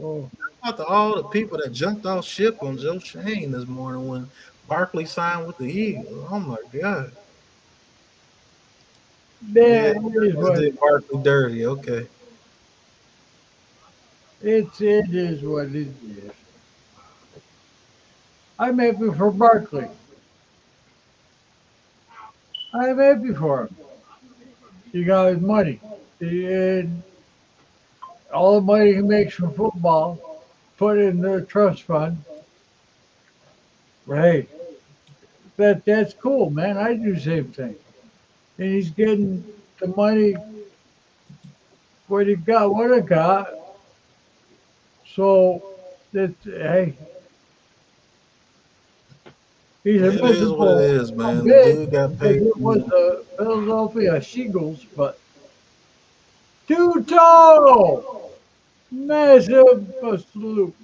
Oh, Out to all the people that jumped off ship on Joe Shane this morning when Barkley signed with the Eagles. Oh my God. Yeah, that is just what did Barkley dirty. Okay. it is what it is. I'm happy for Barkley. I'm happy for him. He got his money. And all the money he makes from football, put in the trust fund. Well, hey, that's cool, man. I do the same thing. And he's getting the money what he got. So that hey, he's a It is what it miserable is, man. The bit dude got because paid. it was the Philadelphia Seagulls, but two-toe, massive salute,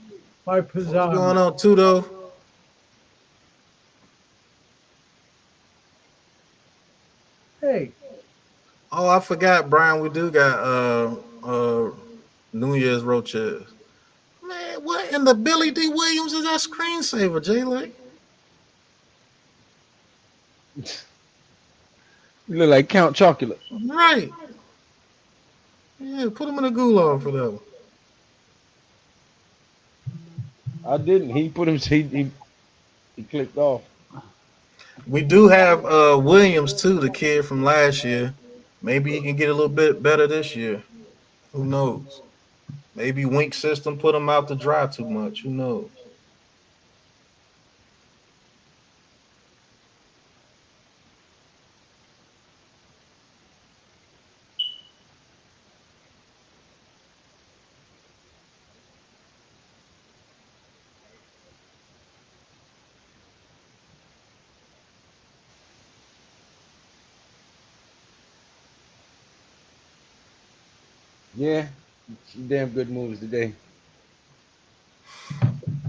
my What's Pizano. going on, Tudo? Hey, Oh, I forgot, Brian. We do got Nunez Roches. Man, what in the Billy D. Williams is that screensaver, Jay Lake? You look like Count Chocula. Right. Yeah, put him in a gulag for that one. I didn't. He put him. He clicked off. We do have Williams too, the kid from last year. Maybe he can get a little bit better this year. Who knows? Maybe Wink system put him out to dry too much. Who knows? Yeah, some damn good moves today.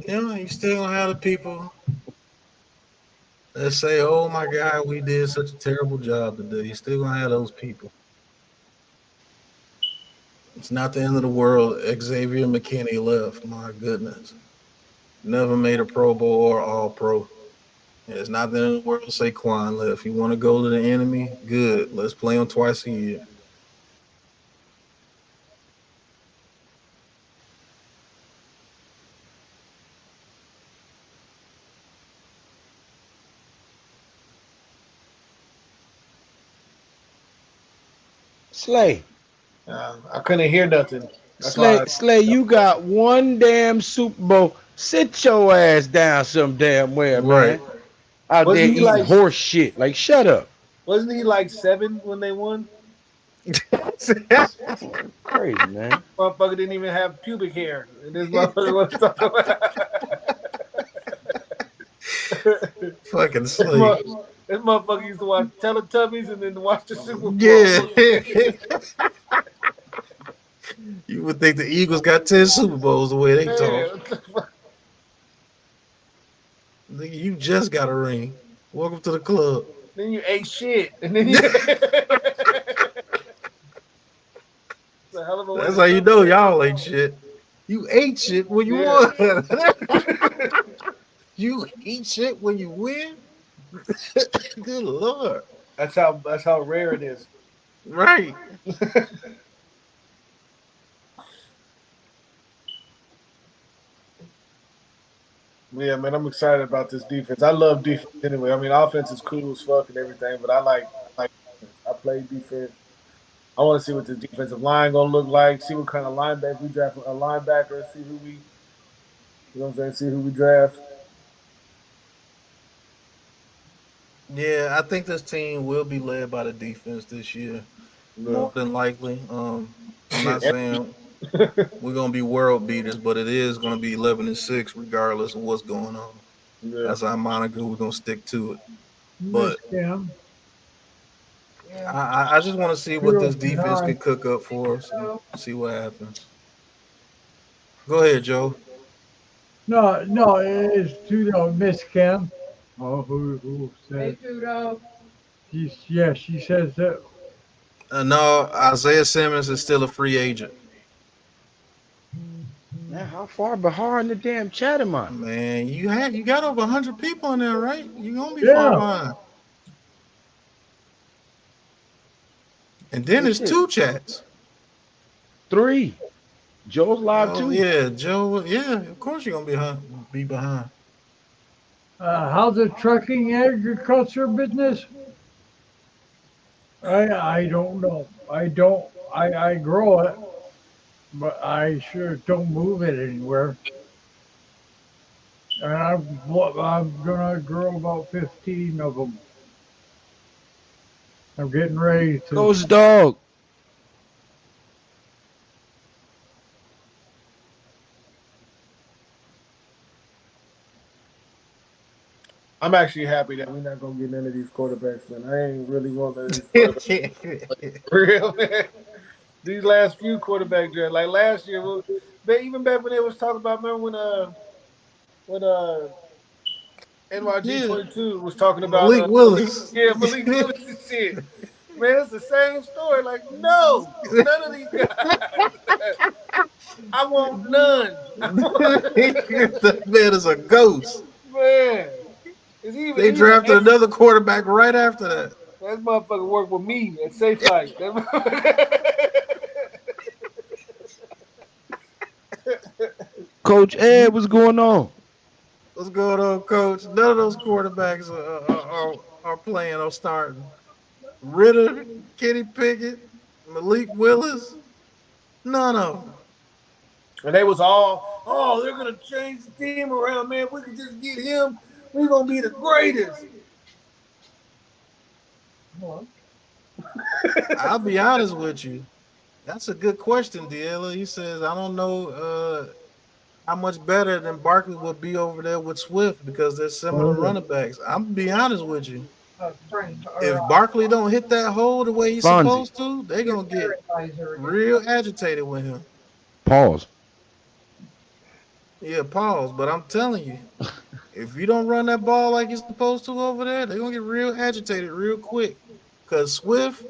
You know, you still gonna have the people that say, "Oh my God, we did such a terrible job today." You still gonna have those people. It's not the end of the world. Xavier McKinney left. My goodness, never made a Pro Bowl or All Pro. And it's not the end of the world. Saquon left. You want to go to the enemy? Good. Let's play them twice a year. Slay, I couldn't hear nothing. That's why. Slay, you got one damn Super Bowl. Sit your ass down some damn where, Right. man. Out there Wasn't he eating like? horse shit. Like, shut up. Wasn't he like 7 when they won? Crazy, man. Motherfucker didn't even have pubic hair. And this motherfucker was talking about. Fucking slave. This motherfucker used to watch Teletubbies and then watch the Super Yeah. Bowl. You would think the Eagles got 10 Super Bowls the way they Man, talk. what the fuck? Nigga, you just got a ring. Welcome to the club. Then you ate shit, and then you. It's a hell of a way That's to how you know celebrate. y'all ain't shit. You ate shit when you Yeah. won. You eat shit when you win. Good lord. That's how rare it is. Right. Yeah, man, I'm excited about this defense. I love defense anyway. I mean, offense is cool as fuck and everything, but I like defense. I play defense. I want to see what this defensive line gonna look like. See what kind of linebacker we draft a linebacker. See who we, you know what I'm saying. See who we draft. Yeah, I think this team will be led by the defense this year. Yeah. More than likely. I'm not Shit. saying we're gonna be world beaters, but it is gonna be 11-6 regardless of what's going on. Yeah. That's our moniker. We're gonna stick to it. Miss But Kim. I just want to see what You'll this be defense high. can cook up for us and see what happens. Go ahead, Joe. No, no, it's Tudo, Miss Kim. Oh, who said? She says that. No, Isaiah Simmons is still a free agent. Man, how far behind the damn chat am I? Man, you got over 100 people in there, right? You gonna be far Yeah, behind. And then This there's shit. two chats. 3. Joe's live Oh too. yeah, Joe. Yeah, of course you're gonna be behind. how's the trucking agriculture business? I don't know. I grow it, but I sure don't move it anywhere. And I'm gonna grow about 15 of them. I'm getting ready to. Ghost dog. I'm actually happy that we're not gonna get none of these quarterbacks, man. I ain't really want none of these quarterbacks. For real, man. These last few quarterback drafts, like last year, even back when they was talking about, remember when NYG Yeah, 22 was talking about Malik Malik, Willis. yeah, Malik Willis and shit. Man, it's the same story. Like, no, none of these guys. I want none. That man is a ghost. Man, is he even They he's an drafted ex another quarterback right after that. that motherfucker worked with me at Safe Flight. Coach Ed, what's going on? What's going on, Coach? None of those quarterbacks are playing or starting. Ritter, Kenny Pickett, Malik Willis, none of them. And they was all, oh, they're gonna change the team around, man. If we could just get him, we're gonna be the greatest. I'll be honest with you. That's a good question, Diella. He says, I don't know how much better than Barkley would be over there with Swift because they're similar running backs. I'm gonna be honest with you. If Barkley don't hit that hole the way he's Fonzie. supposed to, they're gonna get real agitated with him. Pause. Yeah, pause. But I'm telling you, if you don't run that ball like you're supposed to over there, they're gonna get real agitated real quick. Cause Swift,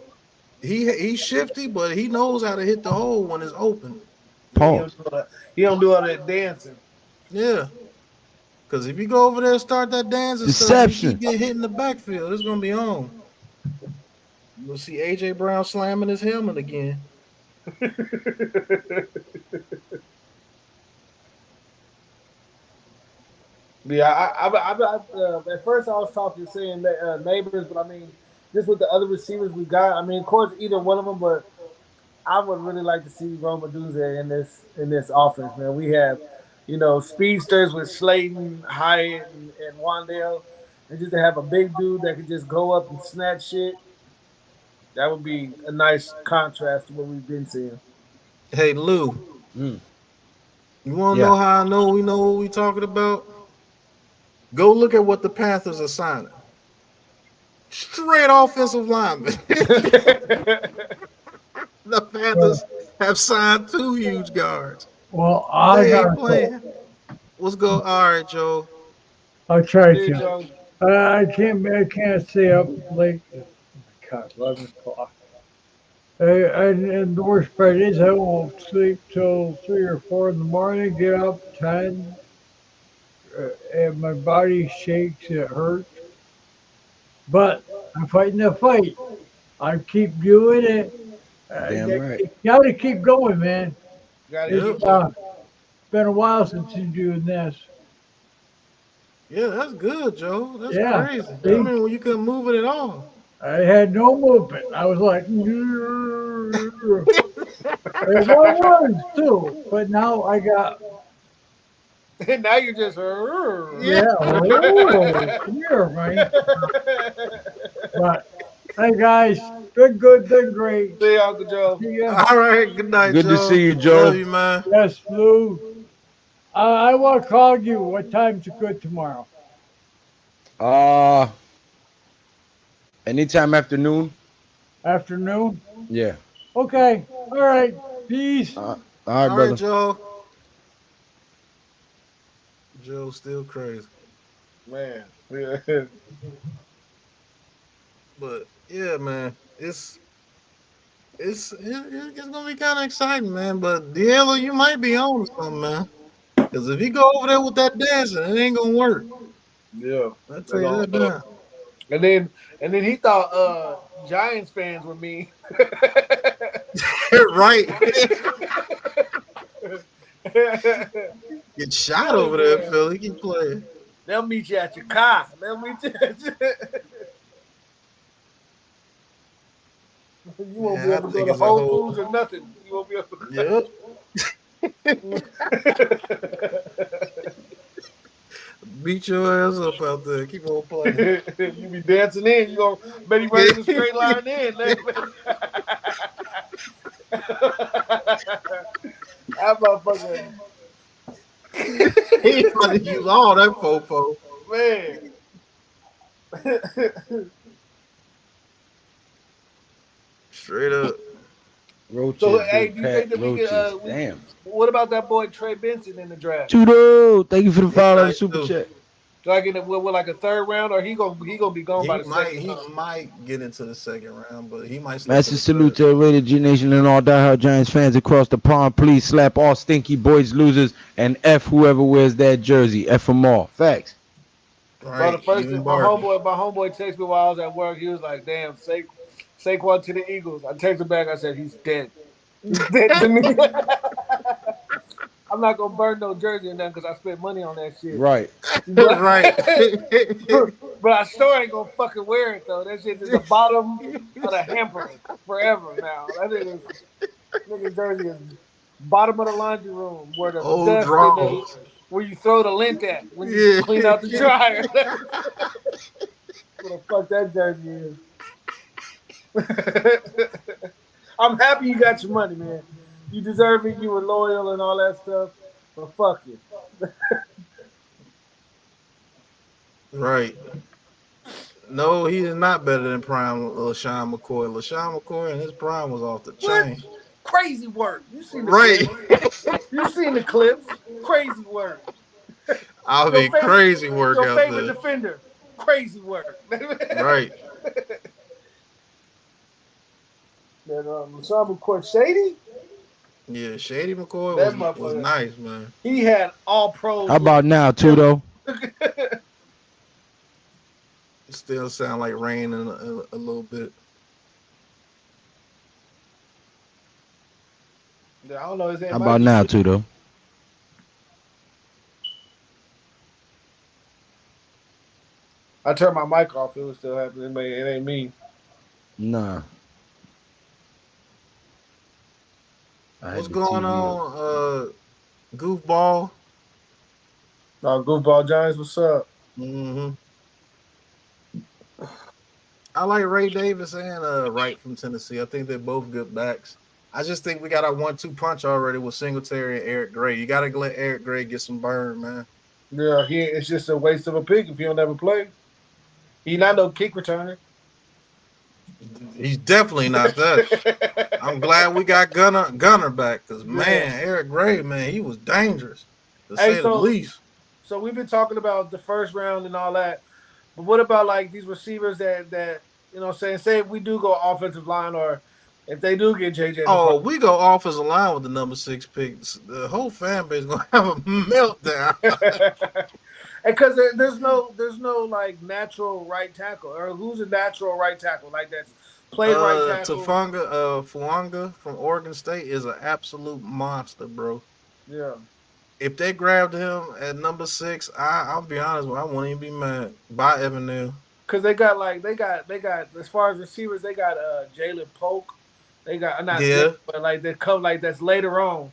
he's shifty, but he knows how to hit the hole when it's open. Yeah, Pause. he don't do all that dancing. Yeah. Cause if you go over there and start that dance and stuff, and he Deception. get hit in the backfield, it's gonna be on. You'll see AJ Brown slamming his helmet again. Yeah, at first I was talking saying that, neighbors, but I mean, just with the other receivers we got, I mean, of course, either one of them, but I would really like to see Roma Duze in this offense, man. We have, speedsters with Slayton, Hyatt, and Wandale, and just to have a big dude that could just go up and snatch shit. That would be a nice contrast to what we've been seeing. Hey Lou, Mm. you wanna Yeah. know how I know we know what we talking about? Go look at what the Panthers are signing. Straight offensive lineman. The Panthers have signed 2 huge guards. Well, I They ain't gotta go. playing. Let's go. All right, Joe. I'll try There, to. Joe. I can't stay up late. Oh my God, 11 o'clock. And the worst part is I won't sleep till 3 or 4 in the morning. Get up 10, and my body shakes. It hurts, but I'm fighting the fight. I keep doing it. Damn right. You gotta keep going, man. Got to It's keep Yep. going. been a while since you're doing this. Yeah, that's good, Joe. That's Yeah. crazy. I See, mean, when you couldn't move it at all. I had no movement. I was like, it was too, but now I got, And now you're just. Yeah. yeah, oh, come here, man. But hey, guys, been great. See you, Uncle Joe. See ya. All right. Good night, Good to Joe. see you, Love Joe. you, man. Yes, Lou. I will call you. What time's good tomorrow? Uh, anytime afternoon. Afternoon? Yeah. Okay. All right. Peace. All right, All right, brother. Joe. Joe's still crazy. Man. Yeah. But yeah, man, it's gonna be kind of exciting, man. But D'Elo, you might be on to something, man. Because if he go over there with that dancing, it ain't gonna work. Yeah. I tell you that now. And then he thought Giants fans were me. Right. Get shot over there, Philly. Keep playing. They'll meet you at your car. They'll meet you at your... You won't Yeah, be I able to think go to it's a Whole whole- Foods or nothing. You won't be able to. Yep. Beat your ass up out there. Keep on playing. You be dancing in. You gonna maybe run in a straight line in. That motherfucker, He about to use all that fofo. man. Straight up. Roaches, So, hey, big do you pat think that we roaches. could? Damn. What about that boy Trey Benson in the draft? Tudo, thank you for the He follow, nice, super too. chat. Do I get it with like a third round, or he gonna be gone by the second He round? might get into the second round, but he might slip Massive in the salute third. to Rated G Nation and all diehard Giants fans across the pond. Please slap all stinky boys losers and F whoever wears that jersey. F them all. Facts. Bro, the Right. first Even thing Barkley. my homeboy texted me while I was at work. He was like, "Damn, Saquon to the Eagles." I texted back. I said, "He's dead. He's dead to me." I'm not gonna burn no jersey or nothing because I spent money on that shit. Right. But, Right. but I sure ain't gonna fucking wear it though. That shit is the bottom of the hamper forever now. That nigga jersey is bottom of the laundry room where the Old dust and draws. where you throw the lint at when you Yeah. clean out the dryer. What the fuck that jersey is. I'm happy you got your money, man. You deserve it. You were loyal and all that stuff. But fuck you. Right. No, he is not better than prime LaShawn McCoy. LaShawn McCoy in his prime was off the What? chain. Crazy work. You seen the Right. clips. You seen the clips. Crazy work. I'll be crazy work Your out favorite there. defender. Crazy work. Right. That LaShawn McCoy shady. Yeah, Shady McCoy That was motherfucker. nice, man. He had all pros. How about now, Tudo? It still sound like rain in a little bit. I don't know. How about now, Tudo? I turned my mic off. It was still happening. It ain't me. Nah. What's going on, Goofball? Goofball Giants, what's up? Mm-hmm. I like Ray Davis and Wright from Tennessee. I think they're both good backs. I just think we got our 1-2 punch already with Singletary and Eric Gray. You got to let Eric Gray get some burn, man. Yeah, it's just a waste of a pick if he don't ever play. He not no kick returner. He's definitely not that. I'm glad we got Gunner back because man, Eric Gray, man, he was dangerous to say the least. So we've been talking about the first round and all that, but what about like these receivers that you know, say if we do go offensive line or if they do get JJ. Oh, we go offensive line with the number 6 pick. The whole fan base is gonna have a meltdown. Because there's no like natural right tackle, or who's a natural right tackle like that's played right tackle. Fuanga from Oregon State is an absolute monster, bro. Yeah. If they grabbed him at number 6, I'll be honest, I wouldn't even be mad. By Evan Neal. Because they got as far as receivers, they got Jalen Polk. They got but like they come like that's later on.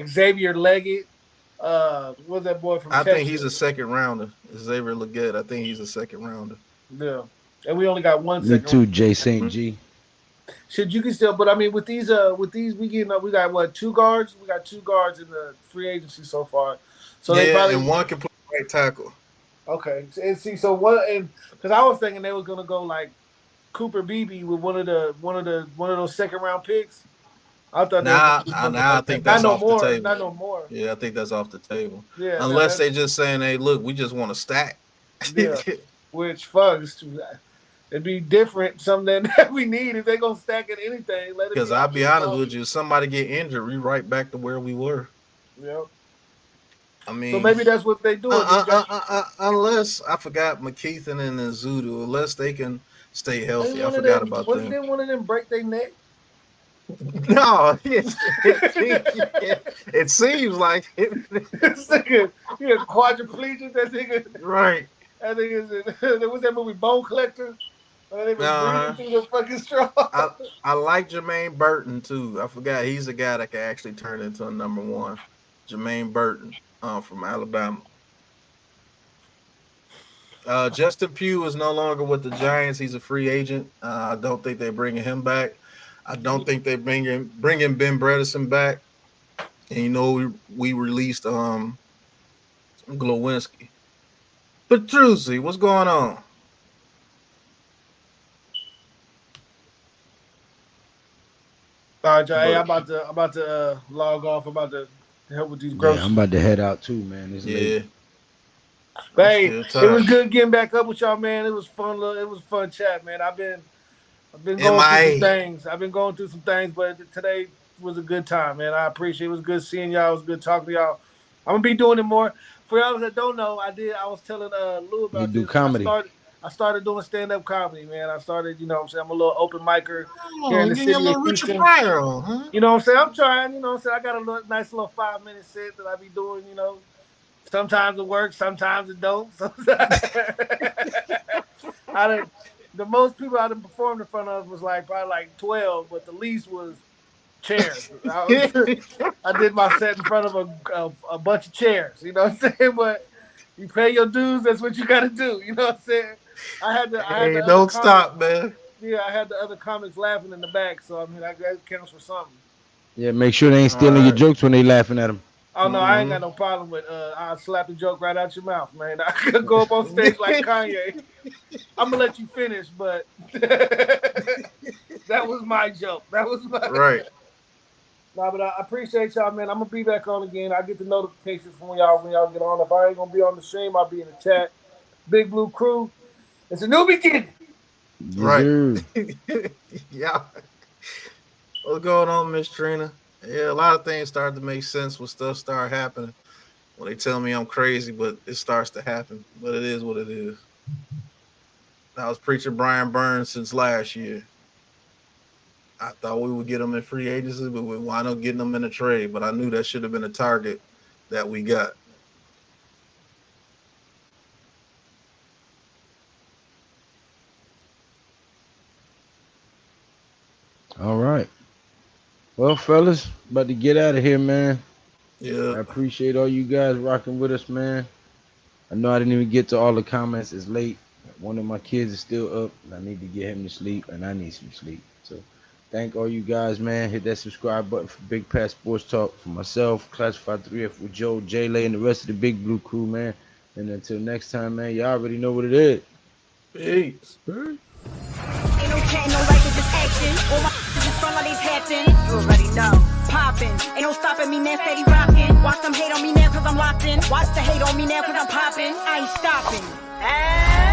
Xavier Leggett. What's that boy from Texas? I think he's a second rounder. Xavier Leggett. I think he's a second rounder. Yeah. And we only got one Me second. too, Jay St. G. Should you can still, but I mean, with these, we got what, 2 guards? We got 2 guards in the free agency so far. So they probably, and one can play right tackle. Okay, and see, so what? And because I was thinking they was gonna go like Cooper Beebe with one of those second round picks. I thought. I think that's off the table. Not no more. Yeah, I think that's off the table. Yeah, unless they just saying, "Hey, look, we just want to stack." Yeah, which fucks. It'd be different, something that we need if they're gonna stack at anything. Because I'll be honest with you, somebody get injured, we right back to where we were. Yep. I mean, so maybe that's what they do. Unless I forgot McKeithen and Nzudu, unless they can stay healthy. I forgot about them. Wasn't one of them break their neck? No, it seems like it. This nigga, he a quadriplegic. That nigga, right? I think there was that movie Bone Collector. They was breathing through the fucking straw. I like Jermaine Burton too. I forgot he's a guy that can actually turn into a number 1. Jermaine Burton from Alabama. Justin Pugh is no longer with the Giants. He's a free agent. I don't think they're bringing him back. I don't think they're bringing Ben Bredesen back. And you know we released Glowinski. Petrucci, what's going on? All right, Jay, I'm about to log off. I'm about to help with these groceries. Yeah, I'm about to head out too, man. It's late. Hey, it was good getting back up with y'all, man. It was fun. It was fun chat, man. I've been going through some things. I've been going through some things, but today was a good time, man. I appreciate it. It was good seeing y'all. It was good talking to y'all. I'm gonna be doing it more. For y'all that don't know, I was telling Lou about you do comedy. I started doing stand-up comedy, man. I started, you know what I'm saying, I'm a little open micer here in the city of Houston. You know what I'm saying? I'm trying, you know what I'm saying? I got a nice little 5-minute set that I be doing, you know. Sometimes it works, sometimes it don't. The most people I done performed in front of was probably like 12, but the least was chairs. I did my set in front of a bunch of chairs, you know what I'm saying? But you pay your dues, that's what you got to do, you know what I'm saying? I had don't stop, man. Yeah, I had the other comics laughing in the back, so I mean that counts for something. Yeah, make sure they ain't stealing your jokes when they laughing at them. Oh no, I ain't got no problem with I'll slap the joke right out your mouth, man. I could go up on stage like Kanye. I'm gonna let you finish, but that was my joke. That was my right. Nah, but I appreciate y'all, man. I'm gonna be back on again. I get the notifications from when y'all get on. If I ain't gonna be on the stream, I'll be in the chat. Big Blue Crew. It's a new beginning. Right. Yeah. What's going on, Miss Trina? Yeah, a lot of things start to make sense when stuff start happening. When they tell me I'm crazy, but it starts to happen. But it is what it is. I was preaching Brian Burns since last year. I thought we would get him in free agency, but we wound up getting him in a trade. But I knew that should have been a target that we got. All right. Well, fellas, about to get out of here, man. Yeah. I appreciate all you guys rocking with us, man. I know I didn't even get to all the comments. It's late. One of my kids is still up, and I need to get him to sleep, and I need some sleep. So thank all you guys, man. Hit that subscribe button for Big Pat Sports Talk. For myself, Classified 3F with Joe, J-Lay, and the rest of the Big Blue Crew, man. And until next time, man, y'all already know what it is. Peace. Peace. Ain't no life, watching. All my just front like these hatching. You already know. Popping. Ain't no stopping me now, steady rocking. Watch them hate on me now cause I'm locked in. Watch the hate on me now cause I'm popping. I ain't stopping.